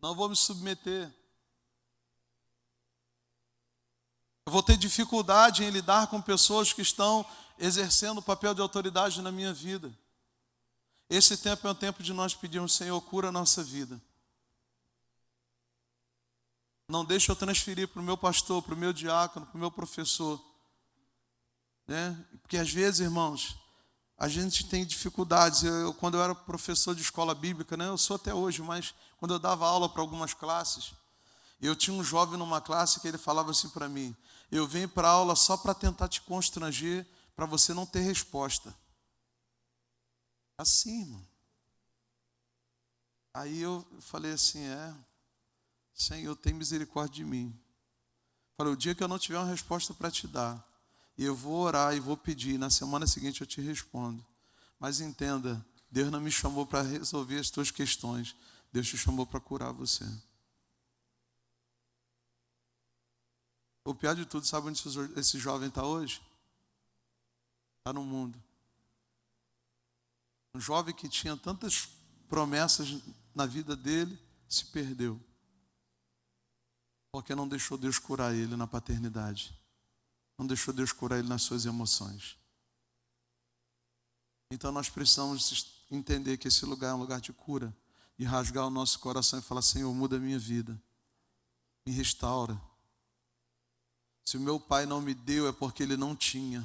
S1: Não vou me submeter. Eu vou ter dificuldade em lidar com pessoas que estão exercendo o papel de autoridade na minha vida. Esse tempo é um tempo de nós pedirmos, Senhor, cura a nossa vida. Não deixe eu transferir para o meu pastor, para o meu diácono, para o meu professor. Né? Porque às vezes, irmãos, a gente tem dificuldades. Quando eu era professor de escola bíblica, né? Eu sou até hoje, mas quando eu dava aula para algumas classes, eu tinha um jovem numa classe que ele falava assim para mim: eu venho para a aula só para tentar te constranger, para você não ter resposta. Assim, irmão. Aí eu falei assim, Senhor, tem misericórdia de mim. Falei, o dia que eu não tiver uma resposta para te dar, eu vou orar e vou pedir, na semana seguinte eu te respondo. Mas entenda, Deus não me chamou para resolver as tuas questões, Deus te chamou para curar você. O pior de tudo, sabe onde esse jovem está hoje? Está no mundo. Um jovem que tinha tantas promessas na vida dele, se perdeu. Porque não deixou Deus curar ele na paternidade. Não deixou Deus curar ele nas suas emoções. Então nós precisamos entender que esse lugar é um lugar de cura. E rasgar o nosso coração e falar, Senhor, muda a minha vida. Me restaura. Se o meu pai não me deu é porque ele não tinha.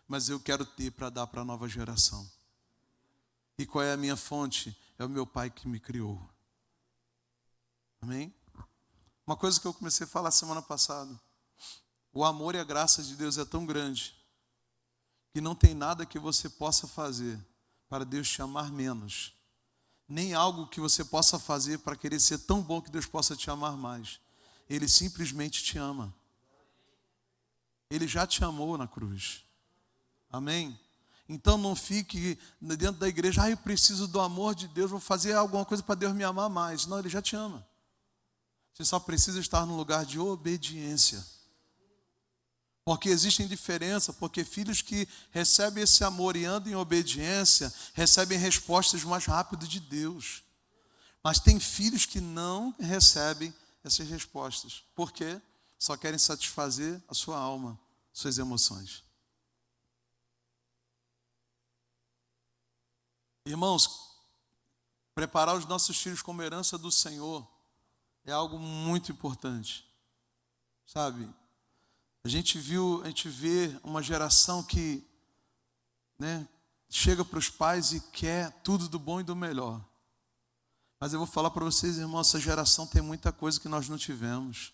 S1: Mas eu quero ter para dar para a nova geração. E qual é a minha fonte? É o meu pai que me criou. Amém? Uma coisa que eu comecei a falar semana passada. O amor e a graça de Deus é tão grande que não tem nada que você possa fazer para Deus te amar menos. Nem algo que você possa fazer para querer ser tão bom que Deus possa te amar mais. Ele simplesmente te ama. Ele já te amou na cruz. Amém? Então não fique dentro da igreja, eu preciso do amor de Deus, vou fazer alguma coisa para Deus me amar mais. Não, Ele já te ama. Você só precisa estar no lugar de obediência. Porque existe diferença, porque filhos que recebem esse amor e andam em obediência, recebem respostas mais rápido de Deus. Mas tem filhos que não recebem essas respostas. Por quê? Só querem satisfazer a sua alma, suas emoções. Irmãos, preparar os nossos filhos como herança do Senhor é algo muito importante. Sabe? A gente vê uma geração que, né, chega para os pais e quer tudo do bom e do melhor. Mas eu vou falar para vocês, irmãos, essa geração tem muita coisa que nós não tivemos.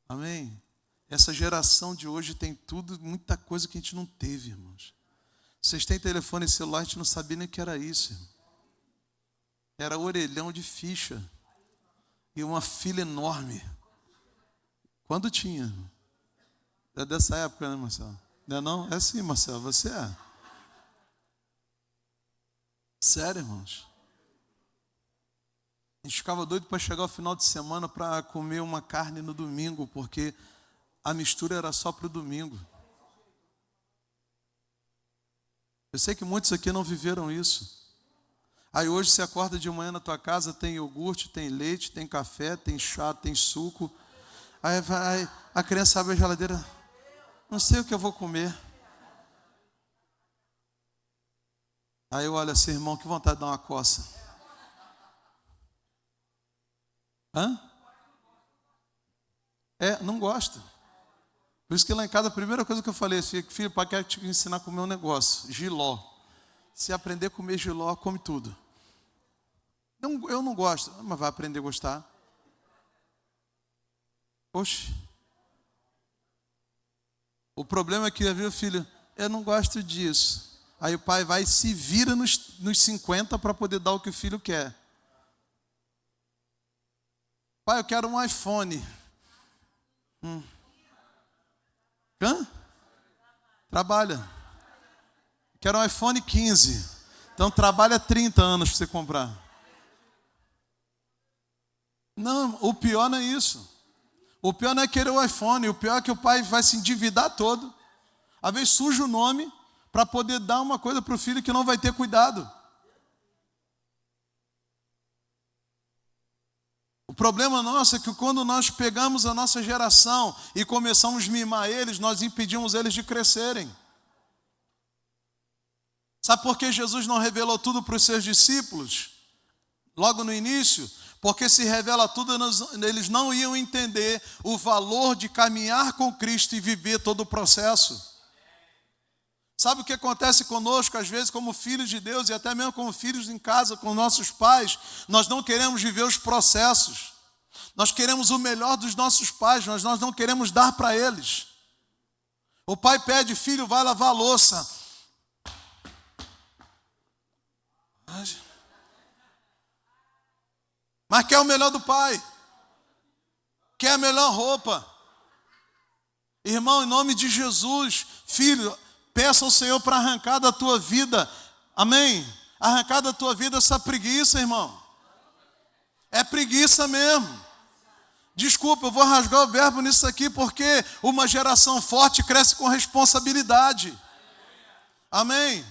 S1: Amém? Essa geração de hoje tem tudo, muita coisa que a gente não teve, irmãos. Vocês têm telefone e celular, a gente não sabia nem o que era isso, irmão. Era orelhão de ficha. E uma fila enorme. Quando tinha? É dessa época, né, Marcelo? Não é não? É sim, Marcelo, você é. Sério, irmãos. A gente ficava doido para chegar ao final de semana para comer uma carne no domingo, porque a mistura era só para o domingo. Eu sei que muitos aqui não viveram isso. Aí hoje você acorda de manhã na tua casa, tem iogurte, tem leite, tem café, tem chá, tem suco. Aí a criança abre a geladeira, não sei o que eu vou comer. Aí eu olho assim, irmão, que vontade de dar uma coça. Hã? Não gosto. Por isso que lá em casa a primeira coisa que eu falei assim, filho, pai quer te ensinar a comer um negócio, jiló. Se aprender a comer jiló, come tudo. Eu não gosto, mas vai aprender a gostar. Oxe. O problema é que, viu, filho, eu não gosto disso. Aí o pai vai e se vira nos 50 para poder dar o que o filho quer. Pai, eu quero um iPhone. Hã? Trabalha. Quero um iPhone 15. Então trabalha 30 anos para você comprar. Não, o pior não é isso. O pior não é querer o iPhone. O pior é que o pai vai se endividar todo. Às vezes suja o nome para poder dar uma coisa para o filho que não vai ter cuidado. O problema nosso é que quando nós pegamos a nossa geração e começamos a mimar eles, nós impedimos eles de crescerem. Sabe por que Jesus não revelou tudo para os seus discípulos? Logo no início, porque se revela tudo, eles não iam entender o valor de caminhar com Cristo e viver todo o processo. Sabe o que acontece conosco, às vezes, como filhos de Deus, e até mesmo como filhos em casa, com nossos pais? Nós não queremos viver os processos. Nós queremos o melhor dos nossos pais, mas nós não queremos dar para eles. O pai pede, filho, vai lavar a louça. Mas quer o melhor do pai. Quer a melhor roupa. Irmão, em nome de Jesus, filho, peça ao Senhor para arrancar da tua vida, amém? Arrancar da tua vida essa preguiça, irmão. É preguiça mesmo. Desculpa, eu vou rasgar o verbo nisso aqui, porque uma geração forte cresce com responsabilidade. Amém?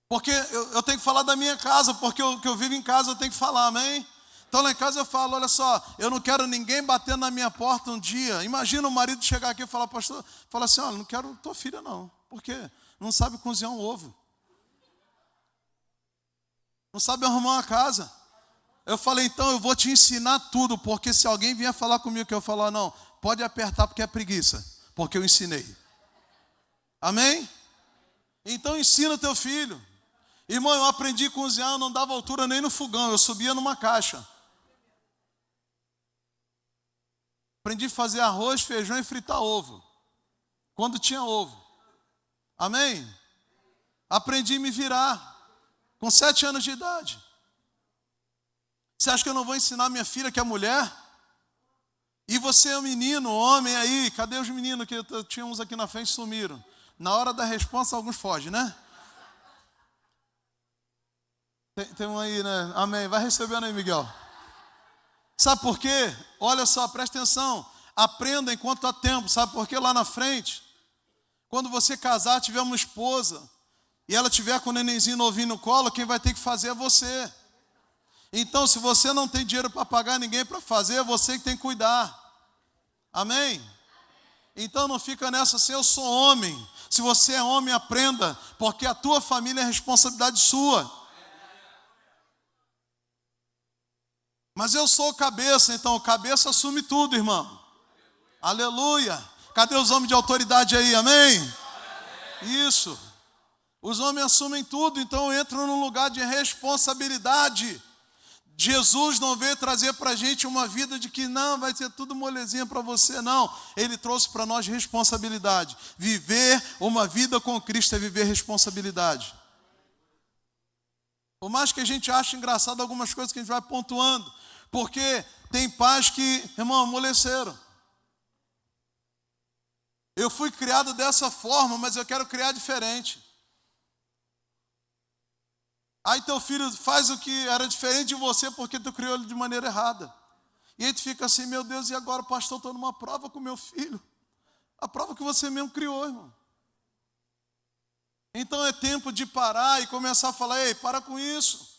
S1: Porque eu tenho que falar da minha casa, porque o que eu vivo em casa eu tenho que falar, amém? Então lá em casa eu falo, olha só, eu não quero ninguém batendo na minha porta um dia. Imagina o marido chegar aqui e falar, pastor, fala assim, olha, não quero tua filha não. Por quê? Não sabe cozinhar um ovo. Não sabe arrumar uma casa. Eu falei, então eu vou te ensinar tudo, porque se alguém vier falar comigo que eu falar, não, pode apertar porque é preguiça, porque eu ensinei. Amém? Então ensina o teu filho. Irmão, eu aprendi a cozinhar, eu não dava altura nem no fogão, eu subia numa caixa. Aprendi a fazer arroz, feijão e fritar ovo. Quando tinha ovo. Amém? Aprendi a me virar. Com 7 anos de idade. Você acha que eu não vou ensinar minha filha que é mulher? E você é um menino, homem aí, cadê os meninos que tinha uns aqui na frente sumiram? Na hora da resposta alguns fogem, né? Tem um aí, né? Amém. Vai recebendo aí, Miguel. Sabe por quê? Olha só, presta atenção. Aprenda enquanto há tempo. Sabe por quê? Lá na frente, quando você casar, tiver uma esposa, e ela tiver com o nenenzinho novinho no colo, quem vai ter que fazer é você. Então, se você não tem dinheiro para pagar ninguém para fazer, é você que tem que cuidar. Amém? Então não fica nessa assim, eu sou homem. Se você é homem, aprenda, porque a tua família é responsabilidade sua. Mas eu sou cabeça, então o cabeça assume tudo, irmão. Aleluia. Cadê os homens de autoridade aí, amém? Isso. Os homens assumem tudo, então entram num lugar de responsabilidade. Jesus não veio trazer para a gente uma vida de que não, vai ser tudo molezinha para você, não. Ele trouxe para nós responsabilidade. Viver uma vida com Cristo é viver responsabilidade. Por mais que a gente ache engraçado algumas coisas que a gente vai pontuando, porque tem pais que, irmão, amoleceram. Eu fui criado dessa forma, mas eu quero criar diferente. Aí teu filho faz o que era diferente de você porque tu criou ele de maneira errada. E aí tu fica assim, meu Deus, e agora, pastor, estou numa prova com meu filho. A prova que você mesmo criou, irmão. Então é tempo de parar e começar a falar, ei, para com isso.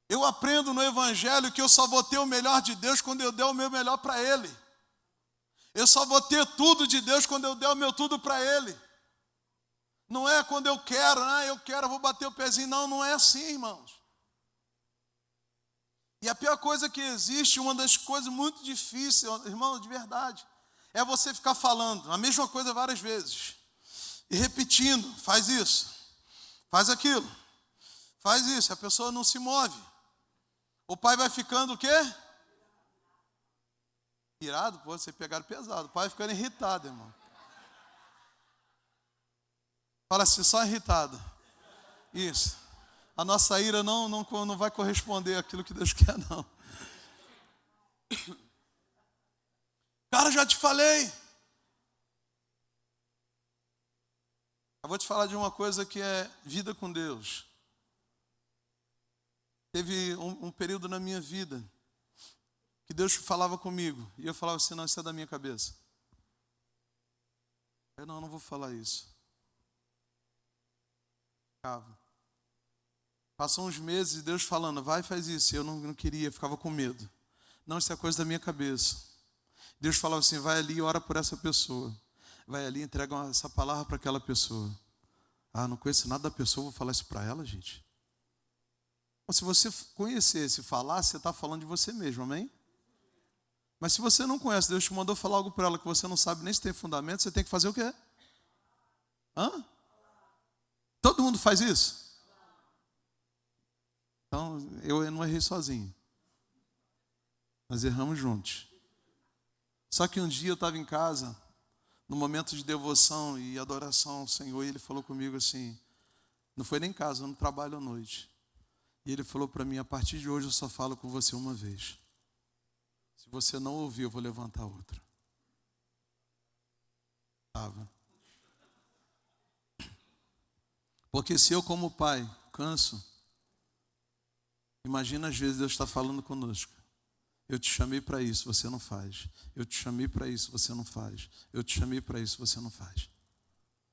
S1: Eu aprendo no Evangelho que eu só vou ter o melhor de Deus quando eu der o meu melhor para Ele. Eu só vou ter tudo de Deus quando eu der o meu tudo para Ele. Não é quando eu quero, eu vou bater o pezinho. Não, não é assim, irmãos. E a pior coisa que existe, uma das coisas muito difíceis, irmão, de verdade, é você ficar falando a mesma coisa várias vezes. E repetindo, faz isso, faz aquilo, faz isso, a pessoa não se move. O pai vai ficando o quê? Irado, pô, vocês pegaram pesado. O pai vai ficando irritado, irmão. Fala assim, só irritado. Isso. A nossa ira não vai corresponder àquilo que Deus quer, não. Cara, já te falei. Eu vou te falar de uma coisa que é vida com Deus. Teve um período na minha vida que Deus falava comigo, e eu falava assim, não, isso é da minha cabeça. Eu não vou falar isso. Ficava. Passou uns meses e Deus falando, vai, faz isso. E eu não queria, ficava com medo. Não, isso é coisa da minha cabeça. Deus falava assim, vai ali e ora por essa pessoa. Vai ali e entrega essa palavra para aquela pessoa. Ah, não conheço nada da pessoa, vou falar isso para ela, gente. Se você conhecesse e falasse, você está falando de você mesmo, amém? Mas se você não conhece, Deus te mandou falar algo para ela que você não sabe nem se tem fundamento, você tem que fazer o quê? Todo mundo faz isso? Então, eu não errei sozinho. Nós erramos juntos. Só que um dia eu estava em casa, no momento de devoção e adoração ao Senhor, e Ele falou comigo assim, não foi nem em casa, no trabalho à noite. E Ele falou para mim, a partir de hoje eu só falo com você uma vez. Se você não ouvir, eu vou levantar outra. Porque se eu como pai canso, imagina às vezes Deus está falando conosco. Eu te chamei para isso, você não faz. Eu te chamei para isso, você não faz. Eu te chamei para isso, você não faz.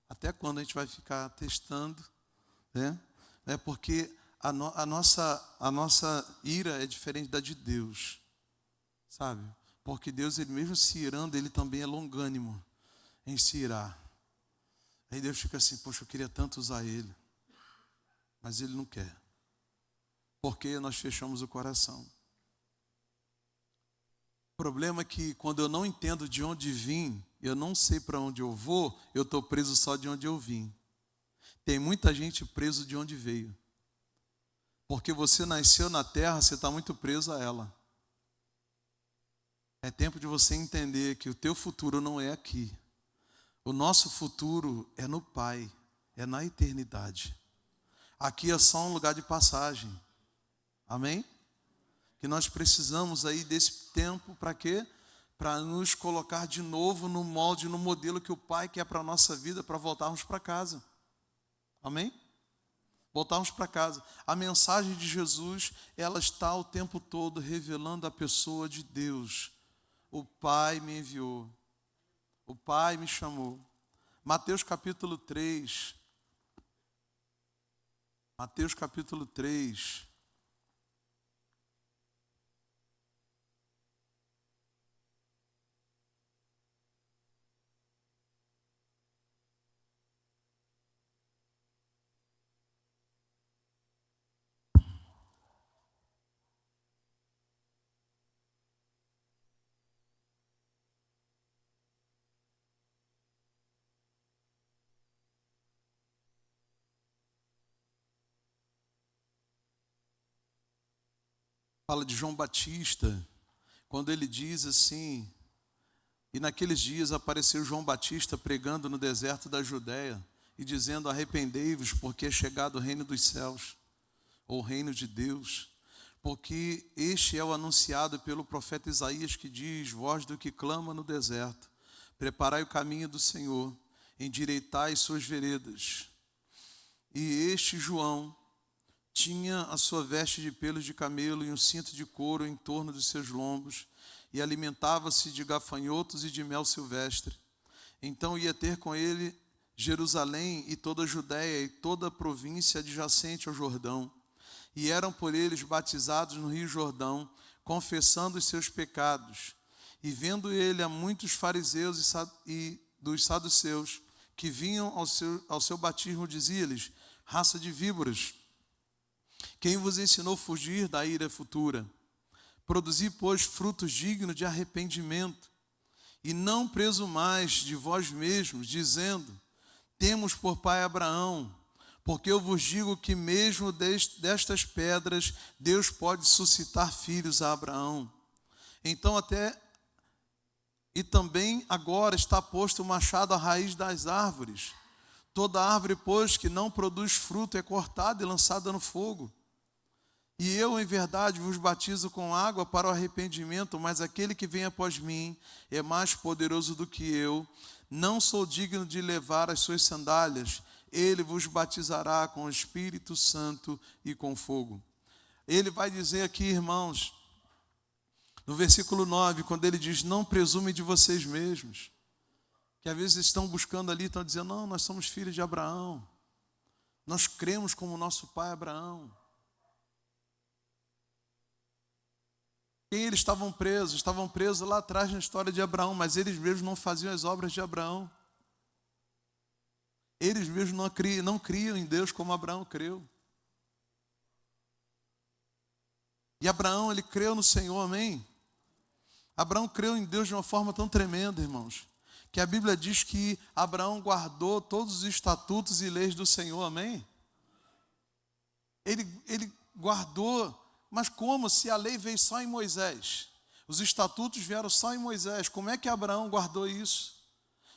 S1: Até quando a gente vai ficar testando, né? É porque a nossa ira é diferente da de Deus, sabe? Porque Deus, Ele mesmo se irando, Ele também é longânimo em se irar. Aí Deus fica assim, poxa, eu queria tanto usar Ele, mas Ele não quer. Porque nós fechamos o coração. O problema é que quando eu não entendo de onde vim, eu não sei para onde eu vou, eu estou preso só de onde eu vim. Tem muita gente preso de onde veio. Porque você nasceu na terra, você está muito preso a ela. É tempo de você entender que o teu futuro não é aqui. O nosso futuro é no Pai, é na eternidade. Aqui é só um lugar de passagem. Amém? Que nós precisamos aí desse tempo para quê? Para nos colocar de novo no molde, no modelo que o Pai quer para a nossa vida, para voltarmos para casa. Amém? Voltarmos para casa. A mensagem de Jesus, ela está o tempo todo revelando a pessoa de Deus. O Pai me enviou. O Pai me chamou. Mateus capítulo 3. Mateus capítulo 3. Fala de João Batista, quando ele diz assim, e naqueles dias apareceu João Batista pregando no deserto da Judéia e dizendo, arrependei-vos porque é chegado o reino dos céus, ou o reino de Deus, porque este é o anunciado pelo profeta Isaías que diz, voz do que clama no deserto, preparai o caminho do Senhor, endireitai suas veredas. E este João tinha a sua veste de pelos de camelo e um cinto de couro em torno dos seus lombos, e alimentava-se de gafanhotos e de mel silvestre. Então ia ter com ele Jerusalém e toda a Judéia e toda a província adjacente ao Jordão. E eram por eles batizados no rio Jordão, confessando os seus pecados. E vendo ele a muitos fariseus e dos saduceus, que vinham ao seu batismo, dizia-lhes, raça de víboras, quem vos ensinou a fugir da ira futura? Produzi, pois, frutos dignos de arrependimento, e não presumais de vós mesmos, dizendo, temos por pai Abraão, porque eu vos digo que mesmo destas pedras, Deus pode suscitar filhos a Abraão. Então e também agora está posto o machado à raiz das árvores. Toda árvore, pois, que não produz fruto é cortada e lançada no fogo. E eu, em verdade, vos batizo com água para o arrependimento, mas aquele que vem após mim é mais poderoso do que eu. Não sou digno de levar as suas sandálias. Ele vos batizará com o Espírito Santo e com fogo. Ele vai dizer aqui, irmãos, no versículo 9, quando ele diz, não presumem de vocês mesmos, que às vezes estão buscando ali, estão dizendo, não, nós somos filhos de Abraão, nós cremos como nosso pai Abraão. Quem eles estavam presos? Estavam presos lá atrás na história de Abraão, mas eles mesmos não faziam as obras de Abraão. Eles mesmos não criam em Deus como Abraão creu. E Abraão, ele creu no Senhor, amém? Abraão creu em Deus de uma forma tão tremenda, irmãos, que a Bíblia diz que Abraão guardou todos os estatutos e leis do Senhor, amém? Ele guardou. Mas como se a lei veio só em Moisés? Os estatutos vieram só em Moisés. Como é que Abraão guardou isso?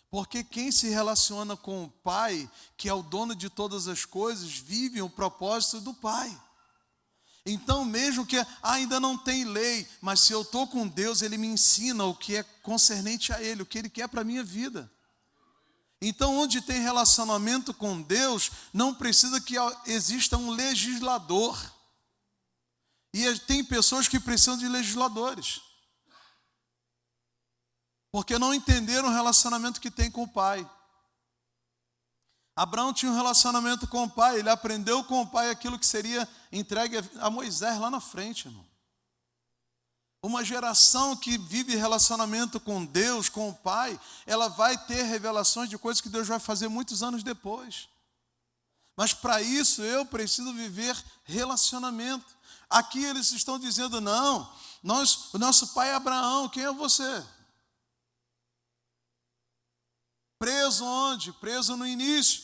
S1: Porque quem se relaciona com o Pai, que é o dono de todas as coisas, vive o propósito do Pai. Então, mesmo que ainda não tem lei, mas se eu estou com Deus, Ele me ensina o que é concernente a Ele, o que Ele quer para a minha vida. Então, onde tem relacionamento com Deus, não precisa que exista um legislador. E tem pessoas que precisam de legisladores, porque não entenderam o relacionamento que tem com o pai. Abraão tinha um relacionamento com o pai, ele aprendeu com o pai aquilo que seria entregue a Moisés lá na frente, irmão. Uma geração que vive relacionamento com Deus, com o pai, ela vai ter revelações de coisas que Deus vai fazer muitos anos depois. Mas para isso eu preciso viver relacionamento. Aqui eles estão dizendo, não, o nosso pai é Abraão, quem é você? Preso onde? Preso no início.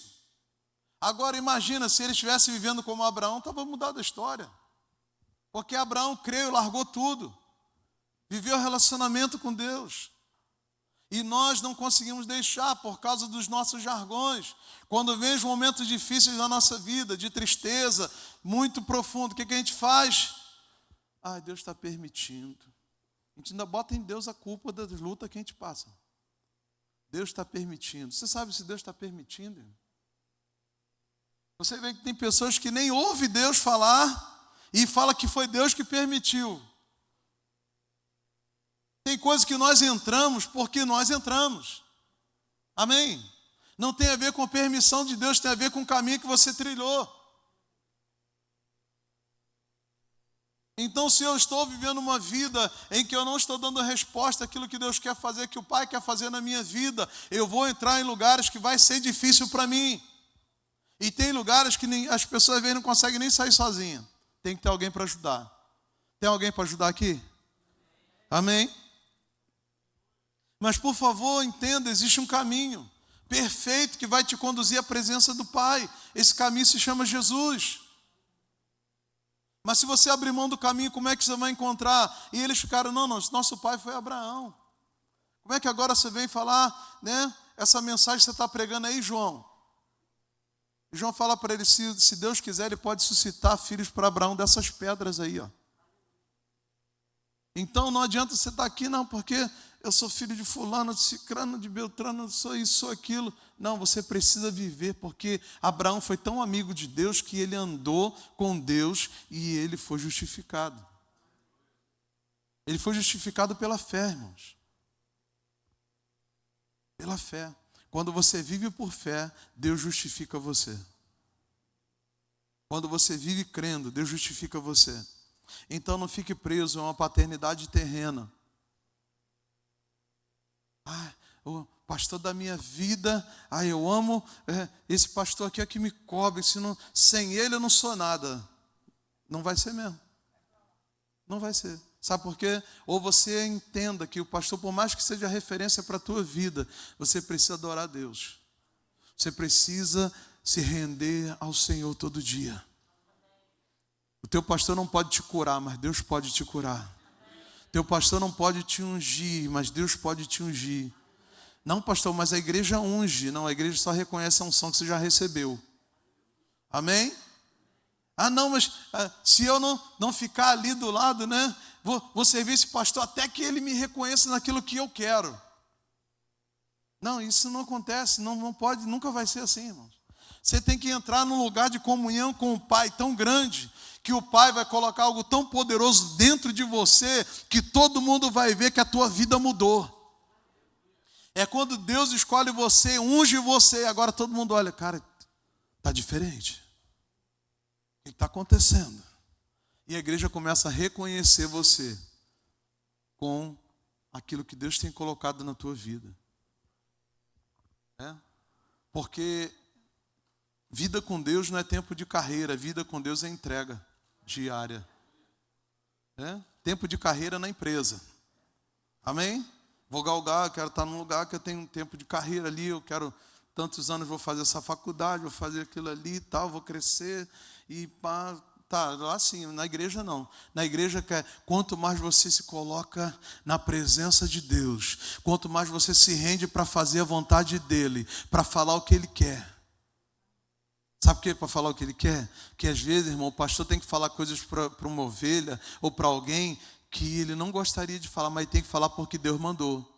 S1: Agora imagina, se ele estivesse vivendo como Abraão, estava mudada a história. Porque Abraão creu, largou tudo. Viveu relacionamento com Deus. E nós não conseguimos deixar por causa dos nossos jargões. Quando vem os momentos difíceis da nossa vida, de tristeza, muito profundo, o que a gente faz? Deus está permitindo. A gente ainda bota em Deus a culpa das lutas que a gente passa. Deus está permitindo. Você sabe se Deus está permitindo? Você vê que tem pessoas que nem ouvem Deus falar e fala que foi Deus que permitiu. Tem coisas que nós entramos porque nós entramos. Amém? Não tem a ver com a permissão de Deus, tem a ver com o caminho que você trilhou. Então, se eu estou vivendo uma vida em que eu não estou dando resposta àquilo que Deus quer fazer, que o Pai quer fazer na minha vida, eu vou entrar em lugares que vai ser difícil para mim. E tem lugares que as pessoas às vezes não conseguem nem sair sozinhas. Tem que ter alguém para ajudar. Tem alguém para ajudar aqui? Amém? Mas, por favor, entenda, existe um caminho perfeito que vai te conduzir à presença do Pai. Esse caminho se chama Jesus. Mas se você abrir mão do caminho, como é que você vai encontrar? E eles ficaram, não, nosso pai foi Abraão. Como é que agora você vem falar, né? Essa mensagem que você está pregando aí, João? E João fala para ele, se Deus quiser, ele pode suscitar filhos para Abraão dessas pedras aí, ó. Então não adianta você estar aqui, não, porque eu sou filho de fulano, de cicrano, de beltrano, sou isso, sou aquilo. Não, você precisa viver, porque Abraão foi tão amigo de Deus que ele andou com Deus e ele foi justificado. Ele foi justificado pela fé, irmãos. Pela fé. Quando você vive por fé, Deus justifica você. Quando você vive crendo, Deus justifica você. Então não fique preso a uma paternidade terrena. O pastor da minha vida, eu amo, esse pastor aqui é que me cobre, sem ele eu não sou nada. Não vai ser mesmo. Não vai ser. Sabe por quê? Ou você entenda que o pastor, por mais que seja referência para a tua vida, você precisa adorar a Deus. Você precisa se render ao Senhor todo dia. O teu pastor não pode te curar, mas Deus pode te curar. Teu pastor não pode te ungir, mas Deus pode te ungir. Não, pastor, mas a igreja unge. Não, a igreja só reconhece a unção que você já recebeu. Amém? Não, mas se eu não ficar ali do lado, né? Vou servir esse pastor até que ele me reconheça naquilo que eu quero. Não, isso não acontece, não pode, nunca vai ser assim, irmãos. Você tem que entrar num lugar de comunhão com o Pai tão grande que o Pai vai colocar algo tão poderoso dentro de você que todo mundo vai ver que a tua vida mudou. É quando Deus escolhe você, unge você, agora todo mundo olha, cara, está diferente. O que está acontecendo? E a igreja começa a reconhecer você com aquilo que Deus tem colocado na tua vida. Porque vida com Deus não é tempo de carreira, vida com Deus é entrega diária. Tempo de carreira na empresa. Amém? Vou galgar, quero estar num lugar que eu tenho um tempo de carreira ali, eu quero tantos anos, vou fazer essa faculdade, vou fazer aquilo ali e tal, vou crescer e pá, tá, lá sim, na igreja não. Na igreja, quanto mais você se coloca na presença de Deus, quanto mais você se rende para fazer a vontade dEle, para falar o que Ele quer. Sabe o que é para falar o que Ele quer? Que às vezes, irmão, o pastor tem que falar coisas para uma ovelha ou para alguém que ele não gostaria de falar, mas tem que falar porque Deus mandou.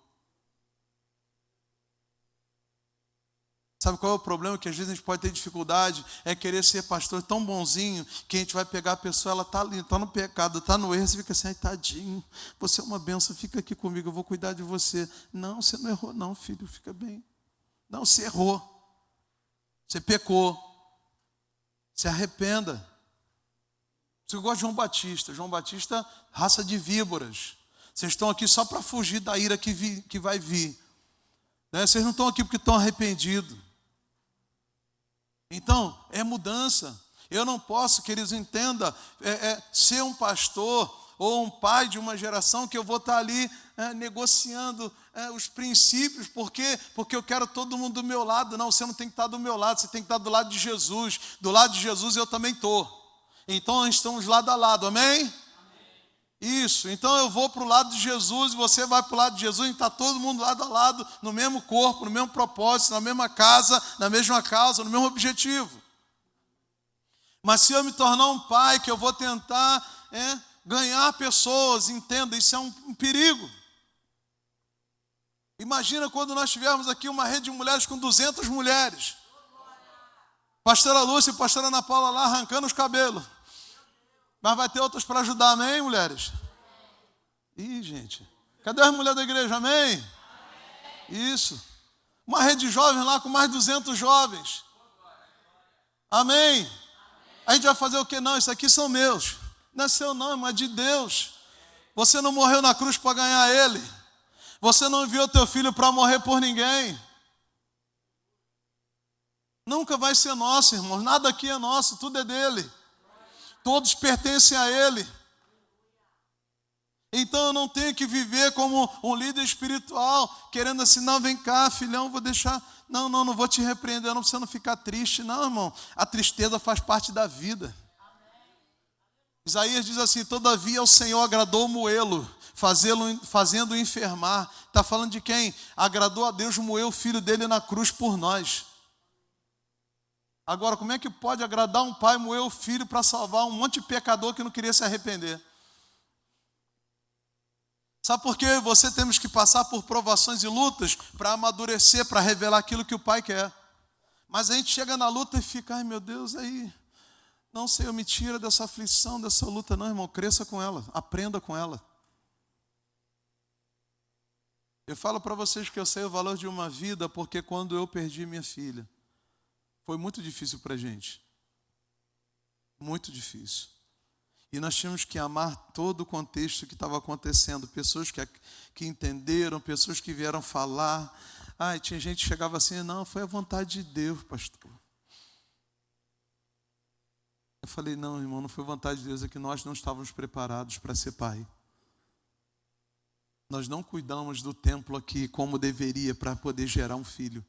S1: Sabe qual é o problema? Que às vezes a gente pode ter dificuldade, é querer ser pastor tão bonzinho, que a gente vai pegar a pessoa, ela está ali, está no pecado, está no erro, você fica assim, ai tadinho, você é uma benção, fica aqui comigo, eu vou cuidar de você. Não, você não errou não, filho, fica bem. Não, você errou, você pecou, se arrependa. Você gosta de João Batista. João Batista, raça de víboras. Vocês estão aqui só para fugir da ira que vai vir. Vocês não estão aqui porque estão arrependidos. Então, é mudança. Eu não posso, queridos, entenda, ser um pastor ou um pai de uma geração que eu vou estar ali negociando os princípios. Por quê? Porque eu quero todo mundo do meu lado. Não, você não tem que estar do meu lado, você tem que estar do lado de Jesus. Do lado de Jesus eu também estou. Então, nós estamos lado a lado, amém? Amém. Isso, então eu vou para o lado de Jesus e você vai para o lado de Jesus e está todo mundo lado a lado, no mesmo corpo, no mesmo propósito, na mesma casa, na mesma causa, no mesmo objetivo. Mas se eu me tornar um pai que eu vou tentar ganhar pessoas, entenda, isso é um perigo. Imagina quando nós tivermos aqui uma rede de mulheres com 200 mulheres. Pastora Lúcia e pastora Ana Paula lá arrancando os cabelos. Mas vai ter outras para ajudar, amém, mulheres? Ih, gente. Cadê as mulheres da igreja, amém? Isso. Uma rede de jovens lá com mais de 200 jovens. Amém? A gente vai fazer o quê? Não, isso aqui são meus. Não é seu não, mas de Deus. Você não morreu na cruz para ganhar Ele. Você não enviou teu filho para morrer por ninguém. Nunca vai ser nosso, irmãos. Nada aqui é nosso, tudo é dele. Todos pertencem a ele. Então eu não tenho que viver como um líder espiritual, querendo assim, não, vem cá, filhão, vou deixar. Não vou te repreender, não precisa não ficar triste. Não, irmão, a tristeza faz parte da vida. Isaías diz assim, todavia o Senhor agradou moê-lo, fazendo-o enfermar. Está falando de quem? Agradou a Deus moer o filho dele na cruz por nós. Agora, como é que pode agradar um pai moer o filho para salvar um monte de pecador que não queria se arrepender? Sabe por que você temos que passar por provações e lutas para amadurecer, para revelar aquilo que o pai quer? Mas a gente chega na luta e fica, ai meu Deus, aí, não, Senhor, me tira dessa aflição, dessa luta. Não, irmão, cresça com ela, aprenda com ela. Eu falo para vocês que eu sei o valor de uma vida porque quando eu perdi minha filha, foi muito difícil para a gente. Muito difícil. E nós tínhamos que amar todo o contexto que estava acontecendo. Pessoas que entenderam, pessoas que vieram falar. Tinha gente que chegava assim, não, foi a vontade de Deus, pastor. Eu falei, não, irmão, não foi vontade de Deus, é que nós não estávamos preparados para ser pai. Nós não cuidamos do templo aqui como deveria para poder gerar um filho.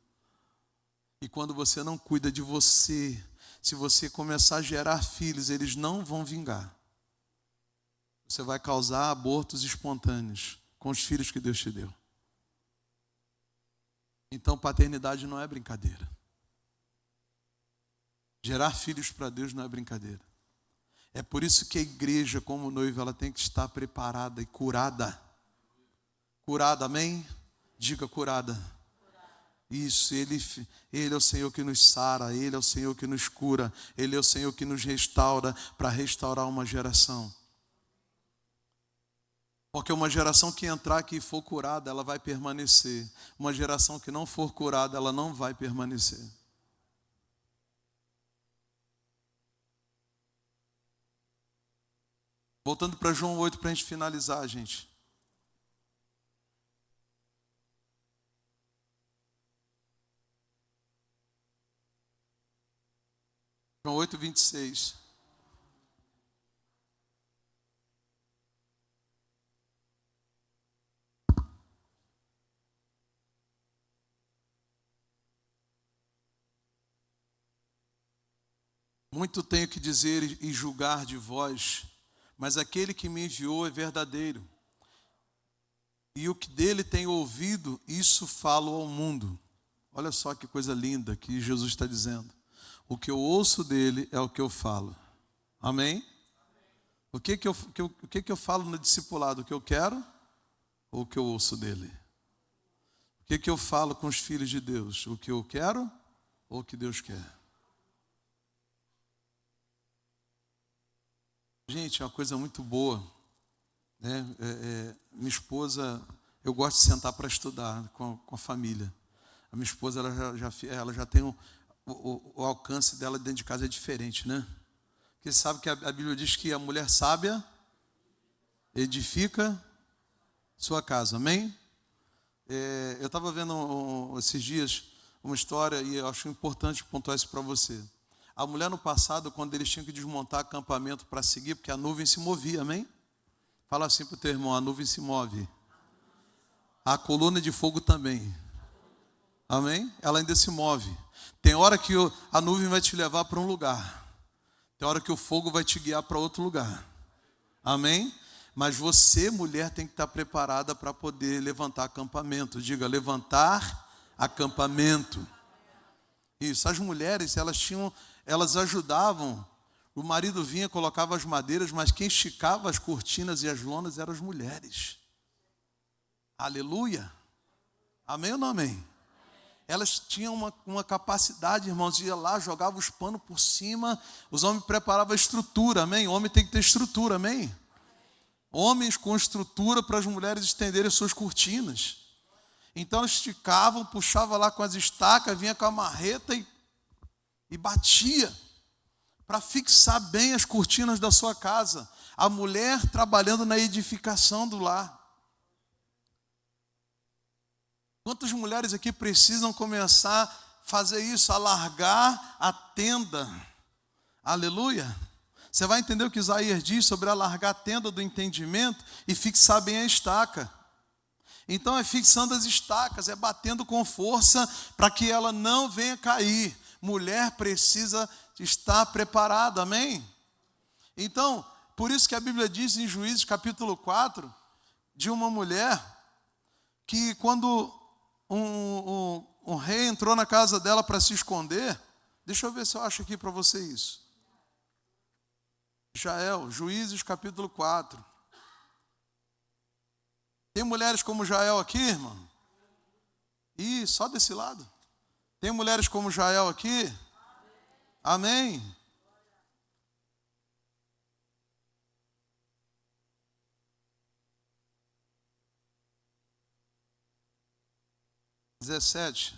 S1: E quando você não cuida de você, se você começar a gerar filhos, eles não vão vingar. Você vai causar abortos espontâneos com os filhos que Deus te deu. Então, paternidade não é brincadeira. Gerar filhos para Deus não é brincadeira. É por isso que a igreja, como noiva, ela tem que estar preparada e curada. Curada, amém? Diga curada. Isso, Ele é o Senhor que nos sara, Ele é o Senhor que nos cura, Ele é o Senhor que nos restaura, para restaurar uma geração. Porque uma geração que entrar aqui e for curada, ela vai permanecer. Uma geração que não for curada, ela não vai permanecer. Voltando para João 8 para a gente finalizar, gente. João 8, 26. Muito tenho que dizer e julgar de vós, mas aquele que me enviou é verdadeiro. E o que dele tenho ouvido, isso falo ao mundo. Olha só que coisa linda que Jesus está dizendo. O que eu ouço dele é o que eu falo. Amém? O que eu falo no discipulado? O que eu quero ou o que eu ouço dele? O que eu falo com os filhos de Deus? O que eu quero ou o que Deus quer? Gente, é uma coisa muito boa, né? Minha esposa, eu gosto de sentar para estudar com a família. A minha esposa, ela já tem o alcance dela dentro de casa é diferente, né? Porque você sabe que a Bíblia diz que a mulher sábia edifica sua casa, amém? Eu estava vendo esses dias uma história e eu acho importante pontuar isso para você. A mulher no passado, quando eles tinham que desmontar acampamento para seguir, porque a nuvem se movia, amém? Fala assim para o teu irmão, a nuvem se move. A coluna de fogo também. Amém? Ela ainda se move. Tem hora que a nuvem vai te levar para um lugar. Tem hora que o fogo vai te guiar para outro lugar. Amém? Mas você, mulher, tem que estar preparada para poder levantar acampamento. Diga, levantar acampamento. Isso, as mulheres, elas ajudavam. O marido vinha, colocava as madeiras, mas quem esticava as cortinas e as lonas eram as mulheres. Aleluia. Amém ou não amém? Elas tinham uma capacidade, irmãos, ia lá, jogava os panos por cima, os homens preparavam a estrutura, amém? O homem tem que ter estrutura, amém? Homens com estrutura para as mulheres estenderem suas cortinas. Então elas esticavam, puxavam lá com as estacas, vinha com a marreta e batia para fixar bem as cortinas da sua casa. A mulher trabalhando na edificação do lar. Quantas mulheres aqui precisam começar a fazer isso, alargar a tenda? Aleluia! Você vai entender o que Isaías diz sobre alargar a tenda do entendimento e fixar bem a estaca. Então é fixando as estacas, é batendo com força para que ela não venha cair. Mulher precisa estar preparada, amém? Então, por isso que a Bíblia diz em Juízes capítulo 4, de uma mulher que quando um rei entrou na casa dela para se esconder, deixa eu ver se eu acho aqui para você isso. Jael, Juízes capítulo 4. Tem mulheres como Jael aqui, irmão? Ih, só desse lado. Tem mulheres como Jael aqui? Amém?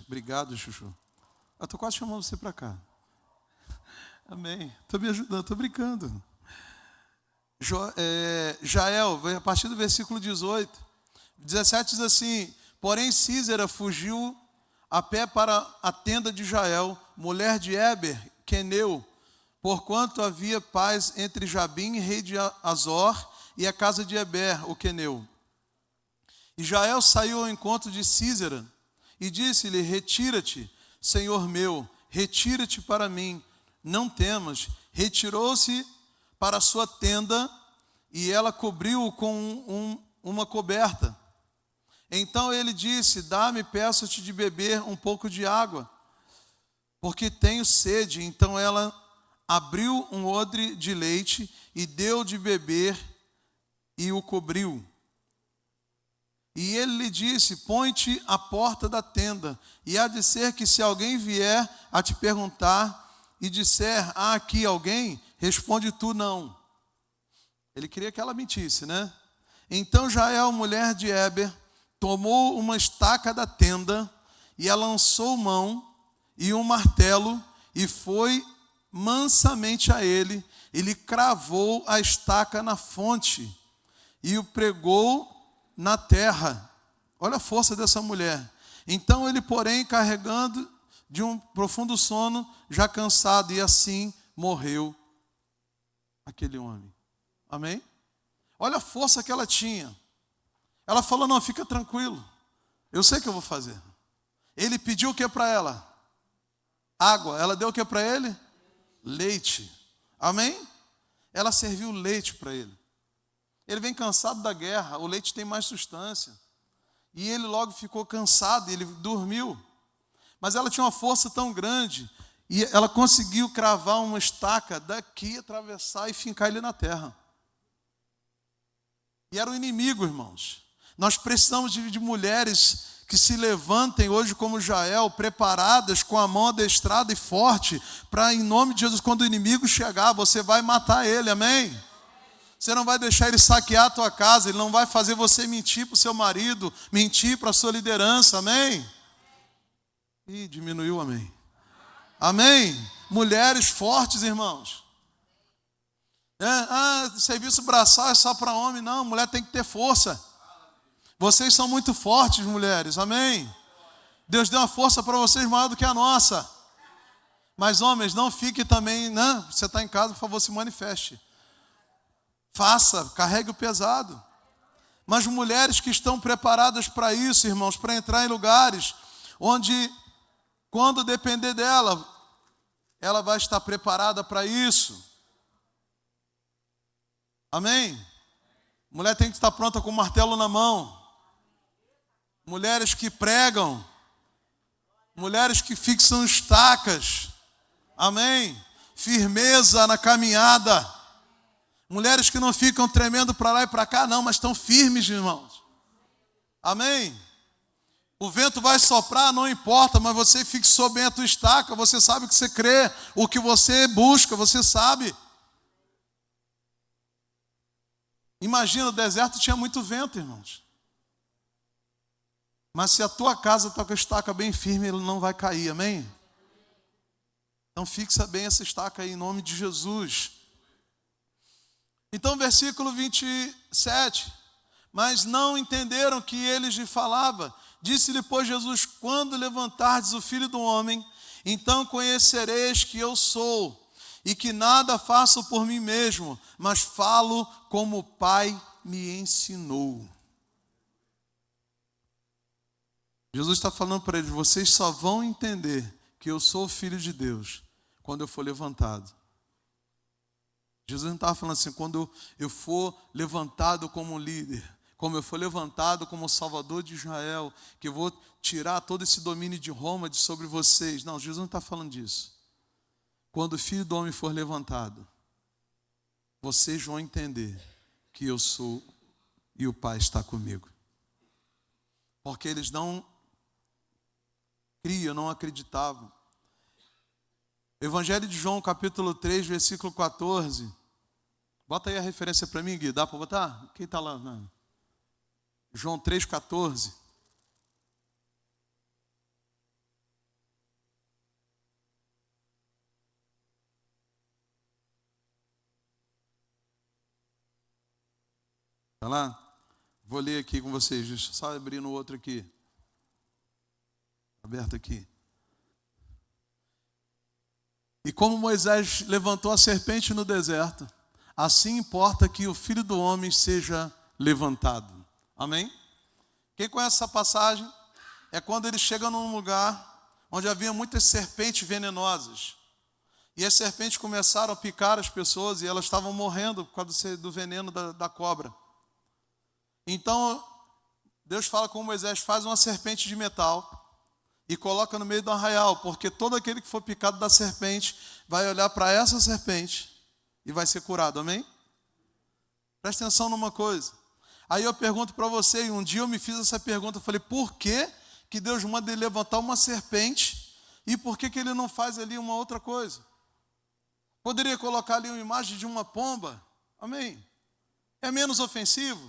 S1: Obrigado, Chuchu. Eu estou quase chamando você para cá. Amém. Estou me ajudando, estou brincando. Jael, a partir do versículo 18. 17 diz assim: porém Císera fugiu a pé para a tenda de Jael, mulher de Éber, queneu, porquanto havia paz entre Jabim, rei de Azor, e a casa de Eber, o queneu. E Jael saiu ao encontro de Císera e disse-lhe: retira-te, Senhor meu, retira-te para mim, não temas. Retirou-se para a sua tenda e ela cobriu-o com uma coberta. Então ele disse: dá-me, peço-te de beber um pouco de água, porque tenho sede. Então ela abriu um odre de leite e deu de beber e o cobriu. E ele lhe disse: põe-te à porta da tenda, e há de ser que se alguém vier a te perguntar e disser: há aqui alguém? Responde tu: não. Ele queria que ela mentisse, né? Então Jael, mulher de Heber, tomou uma estaca da tenda, e ela lançou mão e um martelo, e foi mansamente a ele, e lhe cravou a estaca na fonte, e o pregou na terra. Olha a força dessa mulher. Então ele, porém, carregando de um profundo sono, já cansado, e assim morreu aquele homem. Amém? Olha a força que ela tinha. Ela falou: não, fica tranquilo, eu sei o que eu vou fazer. Ele pediu o que para ela? Água. Ela deu o que para ele? Leite. Amém? Ela serviu leite para ele. Ele vem cansado da guerra, o leite tem mais substância. E ele logo ficou cansado, ele dormiu. Mas ela tinha uma força tão grande, e ela conseguiu cravar uma estaca daqui, atravessar e fincar ele na terra. E era o inimigo, irmãos. Nós precisamos de mulheres que se levantem hoje como Jael, preparadas, com a mão adestrada e forte, para, em nome de Jesus, quando o inimigo chegar, você vai matar ele, amém? Você não vai deixar ele saquear a tua casa, ele não vai fazer você mentir para o seu marido, mentir para a sua liderança, amém? Ih, diminuiu, amém? Amém? Mulheres fortes, irmãos. Serviço braçal é só para homem, não, mulher tem que ter força. Vocês são muito fortes, mulheres, amém? Deus deu uma força para vocês maior do que a nossa. Mas homens, não fique também, né? Você está em casa, por favor, se manifeste. Faça, carregue o pesado. Mas mulheres que estão preparadas para isso, irmãos, para entrar em lugares onde, quando depender dela, ela vai estar preparada para isso. Amém? Mulher tem que estar pronta com o martelo na mão. Mulheres que pregam. Mulheres que fixam estacas. Amém? Firmeza na caminhada. Mulheres que não ficam tremendo para lá e para cá, não, mas estão firmes, irmãos. Amém? O vento vai soprar, não importa, mas você fixou bem a tua estaca, você sabe o que você crê, o que você busca, você sabe. Imagina, o deserto tinha muito vento, irmãos. Mas se a tua casa está com a estaca bem firme, ele não vai cair, amém? Então fixa bem essa estaca aí, em nome de Jesus. Então, versículo 27. Mas não entenderam que ele lhe falava. Disse-lhe, pois, Jesus: quando levantardes o Filho do Homem, então conhecereis que eu sou, e que nada faço por mim mesmo, mas falo como o Pai me ensinou. Jesus está falando para eles: vocês só vão entender que eu sou o Filho de Deus quando eu for levantado. Jesus não estava falando assim: quando eu for levantado como líder, como eu for levantado como Salvador de Israel, que eu vou tirar todo esse domínio de Roma de sobre vocês. Não, Jesus não está falando disso. Quando o Filho do Homem for levantado, vocês vão entender que eu sou e o Pai está comigo. Porque eles não criam, não acreditavam. Evangelho de João, capítulo 3, versículo 14. Bota aí a referência para mim, Gui. Dá para botar? Quem está lá? Não. João 3, 14. Está lá? Vou ler aqui com vocês. Deixa eu só abrir no outro aqui. Aberto aqui. E como Moisés levantou a serpente no deserto, assim importa que o Filho do Homem seja levantado. Amém? Quem conhece essa passagem? É quando ele chega num lugar onde havia muitas serpentes venenosas. E as serpentes começaram a picar as pessoas e elas estavam morrendo por causa do veneno da cobra. Então, Deus fala com Moisés: faz uma serpente de metal e coloca no meio do arraial, porque todo aquele que for picado da serpente vai olhar para essa serpente e vai ser curado, amém? Presta atenção numa coisa: Aí eu pergunto para você, e um dia eu me fiz essa pergunta, eu falei, por que que Deus manda ele levantar uma serpente e por que que ele não faz ali uma outra coisa? Poderia colocar ali uma imagem de uma pomba, amém? É menos ofensivo,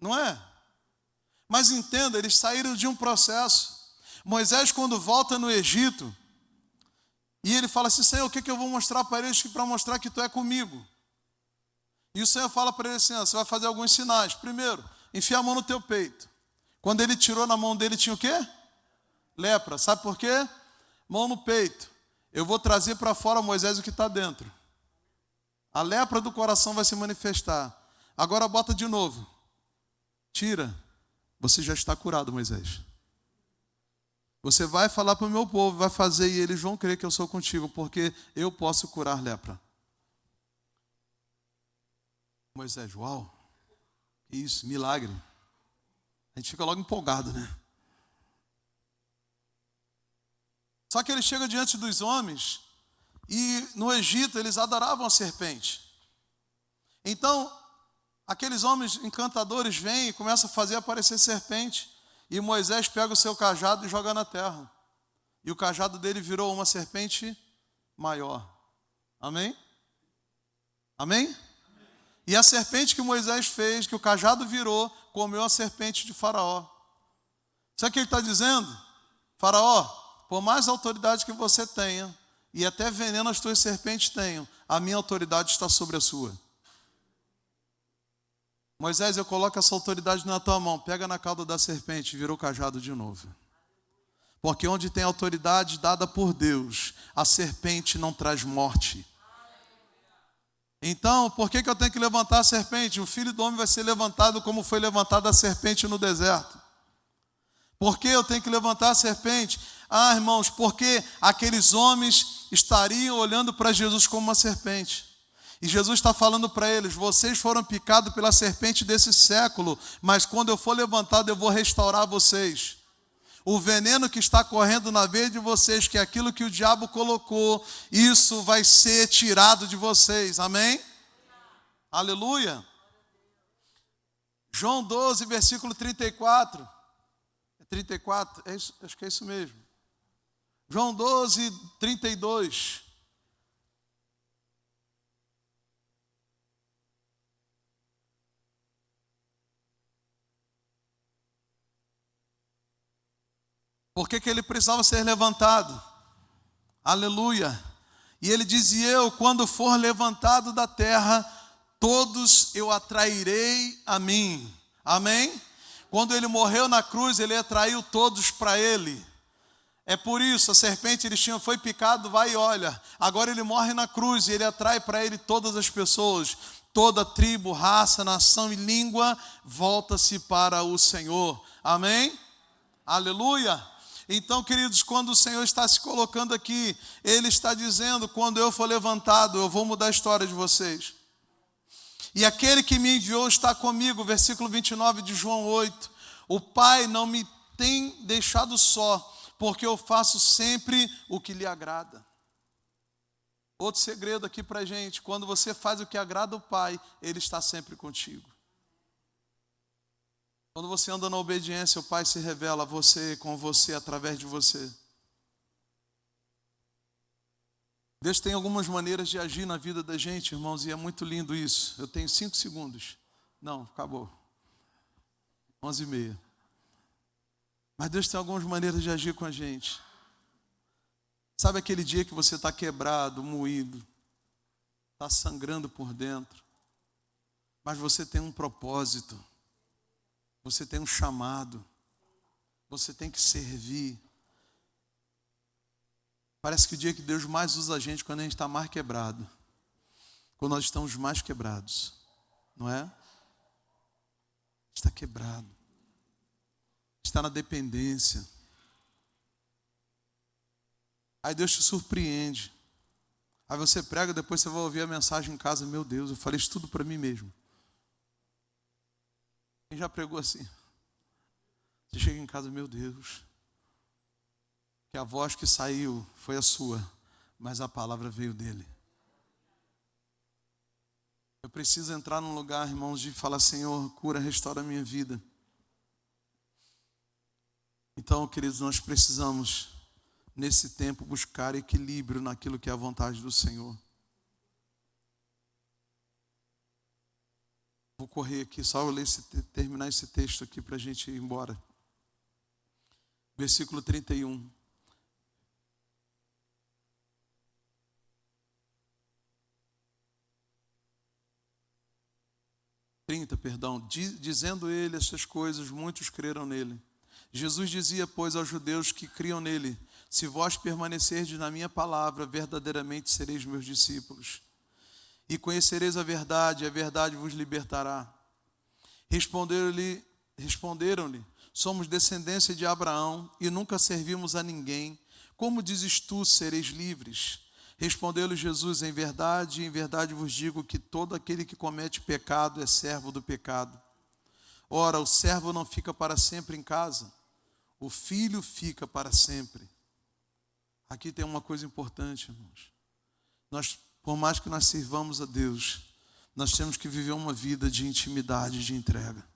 S1: não é? Mas entenda, eles saíram de um processo. Moisés, quando volta no Egito, e ele fala assim, Senhor, o que que eu vou mostrar para eles para mostrar que tu é comigo? E o Senhor fala para ele assim, você vai fazer alguns sinais. Primeiro, enfia a mão no teu peito. Quando ele tirou na mão dele, tinha o quê? Lepra. Sabe por quê? Mão no peito. Eu vou trazer para fora, Moisés, o que está dentro. A lepra do coração vai se manifestar. Agora bota de novo. Tira. Você já está curado, Moisés. Você vai falar para o meu povo, vai fazer e eles vão crer que eu sou contigo, porque eu posso curar lepra. Moisés, uau, que isso, milagre. A gente fica logo empolgado, né? Só que ele chega diante dos homens e no Egito eles adoravam a serpente. Então, aqueles homens encantadores vêm e começam a fazer aparecer serpente. E Moisés pega o seu cajado e joga na terra. E o cajado dele virou uma serpente maior. Amém? Amém? E a serpente que Moisés fez, que o cajado virou, comeu a serpente de Faraó. Sabe o que ele está dizendo? Faraó, por mais autoridade que você tenha, e até veneno as tuas serpentes tenham, a minha autoridade está sobre a sua. Moisés, eu coloco essa autoridade na tua mão, pega na cauda da serpente e vira o cajado de novo. Porque onde tem autoridade dada por Deus, a serpente não traz morte. Então, por que eu tenho que levantar a serpente? O Filho do Homem vai ser levantado como foi levantada a serpente no deserto. Por que eu tenho que levantar a serpente? Ah, irmãos, porque aqueles homens estariam olhando para Jesus como uma serpente. E Jesus está falando para eles, vocês foram picados pela serpente desse século, mas quando eu for levantado eu vou restaurar vocês. O veneno que está correndo na veia de vocês, que é aquilo que o diabo colocou, isso vai ser tirado de vocês, amém? Aleluia. João 12, versículo 34. 34, é isso, acho que é isso mesmo. João 12, 32. Por que ele precisava ser levantado? Aleluia. E ele dizia, eu, quando for levantado da terra, todos eu atrairei a mim. Amém? Quando ele morreu na cruz, ele atraiu todos para ele. É por isso, a serpente foi picado, vai e olha. Agora ele morre na cruz e ele atrai para ele todas as pessoas. Toda tribo, raça, nação e língua volta-se para o Senhor. Amém? Aleluia. Então, queridos, quando o Senhor está se colocando aqui, Ele está dizendo, quando eu for levantado, eu vou mudar a história de vocês. E aquele que me enviou está comigo, versículo 29 de João 8. O Pai não me tem deixado só, porque eu faço sempre o que lhe agrada. Outro segredo aqui para a gente, quando você faz o que agrada o Pai, Ele está sempre contigo. Quando você anda na obediência, o Pai se revela a você, com você, através de você. Deus tem algumas maneiras de agir na vida da gente, irmãos, e é muito lindo isso. Eu tenho 5 segundos. Não, acabou. 11h30. Mas Deus tem algumas maneiras de agir com a gente. Sabe aquele dia que você está quebrado, moído, está sangrando por dentro, mas você tem um propósito. Você tem um chamado, você tem que servir. Parece que o dia que Deus mais usa a gente quando a gente está mais quebrado, quando nós estamos mais quebrados, não é? Está quebrado, está na dependência. Aí Deus te surpreende. Aí você prega, depois você vai ouvir a mensagem em casa, meu Deus, eu falei isso tudo para mim mesmo. Quem já pregou assim? Você chega em casa, meu Deus, que a voz que saiu foi a sua, mas a palavra veio dele. Eu preciso entrar num lugar, irmãos, de falar: Senhor, cura, restaura a minha vida. Então, queridos, nós precisamos, nesse tempo, buscar equilíbrio naquilo que é a vontade do Senhor. Vou correr aqui, só eu ler terminar esse texto aqui para a gente ir embora. Versículo 31. Dizendo ele essas coisas, muitos creram nele. Jesus dizia, pois, aos judeus que criam nele: se vós permanecerdes na minha palavra, verdadeiramente sereis meus discípulos. E conhecereis a verdade vos libertará. Responderam-lhe, somos descendência de Abraão e nunca servimos a ninguém. Como dizes tu, sereis livres? Respondeu-lhe Jesus, em verdade vos digo que todo aquele que comete pecado é servo do pecado. Ora, o servo não fica para sempre em casa, o filho fica para sempre. Aqui tem uma coisa importante, irmãos. Por mais que nós sirvamos a Deus, nós temos que viver uma vida de intimidade, de entrega.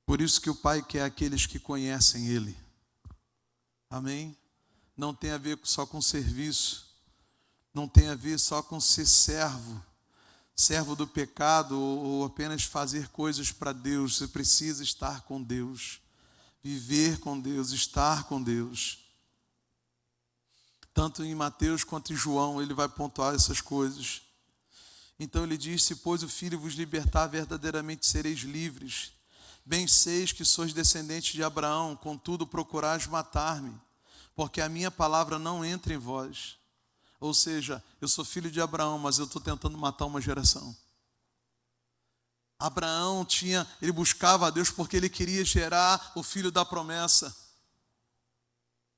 S1: Por isso que o Pai quer aqueles que conhecem Ele. Amém? Não tem a ver só com serviço, não tem a ver só com ser servo do pecado ou apenas fazer coisas para Deus. Você precisa estar com Deus, viver com Deus, estar com Deus. Tanto em Mateus quanto em João, ele vai pontuar essas coisas. Então ele diz, se pois o Filho vos libertar, verdadeiramente sereis livres. Bem seis que sois descendentes de Abraão, contudo procurais matar-me, porque a minha palavra não entra em vós. Ou seja, eu sou filho de Abraão, mas eu estou tentando matar uma geração. Abraão ele buscava a Deus porque ele queria gerar o filho da promessa.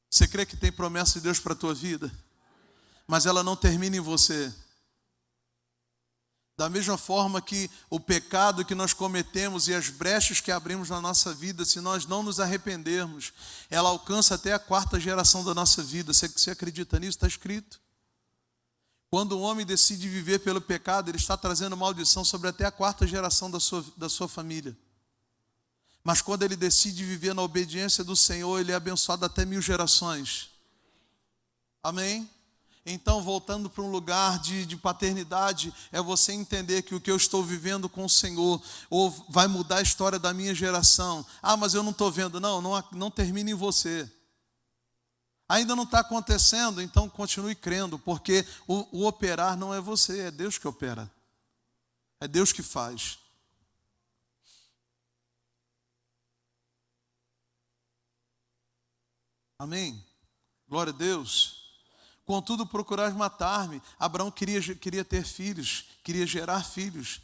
S1: Você crê que tem promessa de Deus para a tua vida? Mas ela não termina em você. Da mesma forma que o pecado que nós cometemos e as brechas que abrimos na nossa vida, se nós não nos arrependermos, ela alcança até a 4ª geração da nossa vida. Você acredita nisso? Está escrito. Quando um homem decide viver pelo pecado, ele está trazendo maldição sobre até a 4ª geração da sua família. Mas quando ele decide viver na obediência do Senhor, ele é abençoado até 1000 gerações. Amém? Então, voltando para um lugar de paternidade, é você entender que o que eu estou vivendo com o Senhor ou vai mudar a história da minha geração. Ah, mas eu não estou vendo. Não termina em você. Ainda não está acontecendo, então continue crendo, porque o operar não é você, é Deus que opera. É Deus que faz. Amém? Glória a Deus. Contudo, procurais matar-me. Abraão queria ter filhos, queria gerar filhos.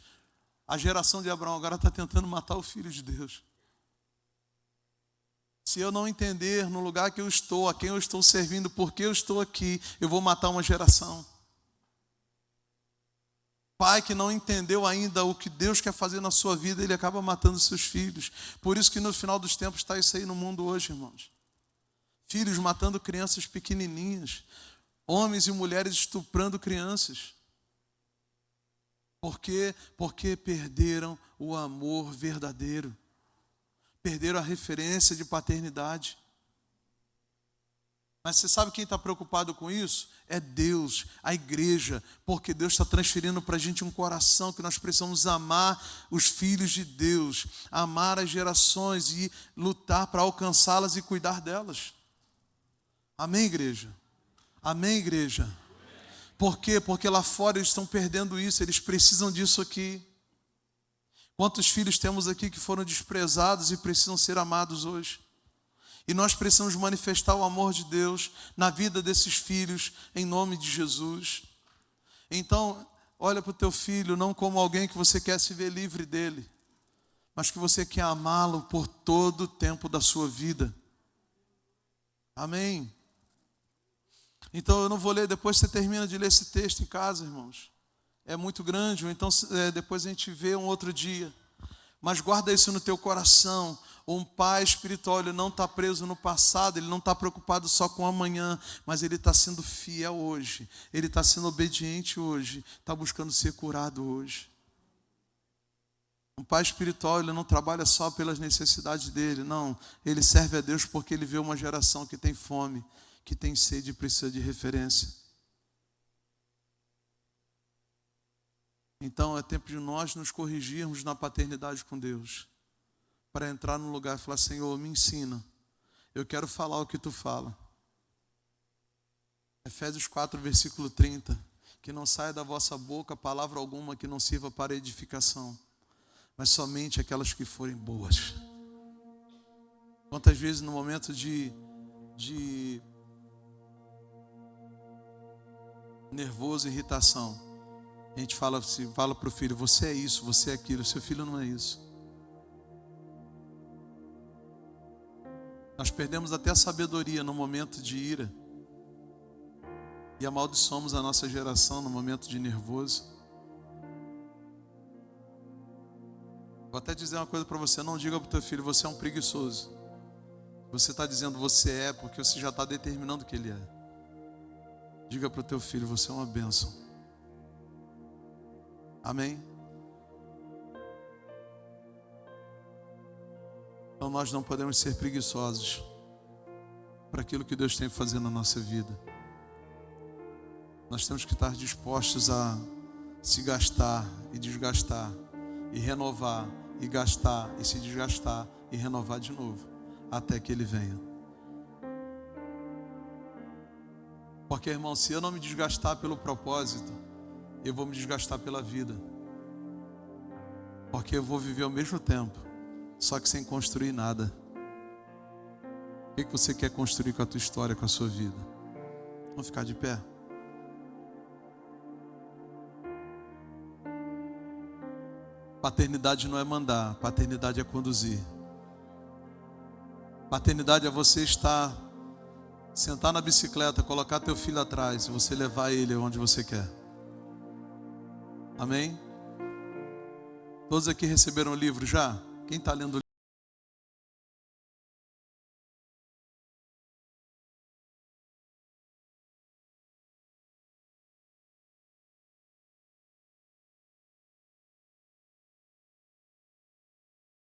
S1: A geração de Abraão agora está tentando matar o filho de Deus. Se eu não entender no lugar que eu estou, a quem eu estou servindo, por que eu estou aqui, eu vou matar uma geração. Pai que não entendeu ainda o que Deus quer fazer na sua vida, ele acaba matando seus filhos. Por isso que no final dos tempos está isso aí no mundo hoje, irmãos. Filhos matando crianças pequenininhas. Homens e mulheres estuprando crianças. Por quê? Porque perderam o amor verdadeiro. Perderam a referência de paternidade. Mas você sabe quem está preocupado com isso? É Deus, a igreja. Porque Deus está transferindo para a gente um coração que nós precisamos amar os filhos de Deus. Amar as gerações e lutar para alcançá-las e cuidar delas. Amém, igreja? Amém, igreja? Por quê? Porque lá fora eles estão perdendo isso, eles precisam disso aqui. Quantos filhos temos aqui que foram desprezados e precisam ser amados hoje? E nós precisamos manifestar o amor de Deus na vida desses filhos, em nome de Jesus. Então, olha para o teu filho não como alguém que você quer se ver livre dele, mas que você quer amá-lo por todo o tempo da sua vida. Amém? Então eu não vou ler, depois você termina de ler esse texto em casa, irmãos. É muito grande, ou então depois a gente vê um outro dia. Mas guarda isso no teu coração. Um pai espiritual, ele não está preso no passado, ele não está preocupado só com amanhã, mas ele está sendo fiel hoje, ele está sendo obediente hoje, está buscando ser curado hoje. Um pai espiritual, ele não trabalha só pelas necessidades dele, não. Ele serve a Deus porque ele vê uma geração que tem fome, que tem sede e precisa de referência. Então é tempo de nós nos corrigirmos na paternidade com Deus, para entrar no lugar e falar: Senhor, me ensina, eu quero falar o que tu fala. Efésios 4, versículo 30, que não saia da vossa boca palavra alguma que não sirva para edificação, mas somente aquelas que forem boas. Quantas vezes no momento de nervoso, irritação, a gente fala para o filho: você é isso, você é aquilo. Seu filho não é isso. Nós perdemos até a sabedoria no momento de ira e amaldiçoamos a nossa geração no momento de nervoso. Vou até dizer uma coisa para você: não diga para o teu filho: você é um preguiçoso. Você está dizendo você é porque você já está determinando que ele é. Diga para o teu filho: você é uma bênção. Amém? Então nós não podemos ser preguiçosos para aquilo que Deus tem que fazer na nossa vida. Nós temos que estar dispostos a se gastar e desgastar, e renovar, e gastar, e se desgastar, e renovar de novo, até que Ele venha. Porque, irmão, se eu não me desgastar pelo propósito, eu vou me desgastar pela vida. Porque eu vou viver ao mesmo tempo, só que sem construir nada. O que você quer construir com a tua história, com a sua vida? Vamos ficar de pé? Paternidade não é mandar, paternidade é conduzir. Paternidade é você sentar na bicicleta, colocar teu filho atrás e você levar ele onde você quer. Amém? Todos aqui receberam o livro já? Quem está lendo o livro?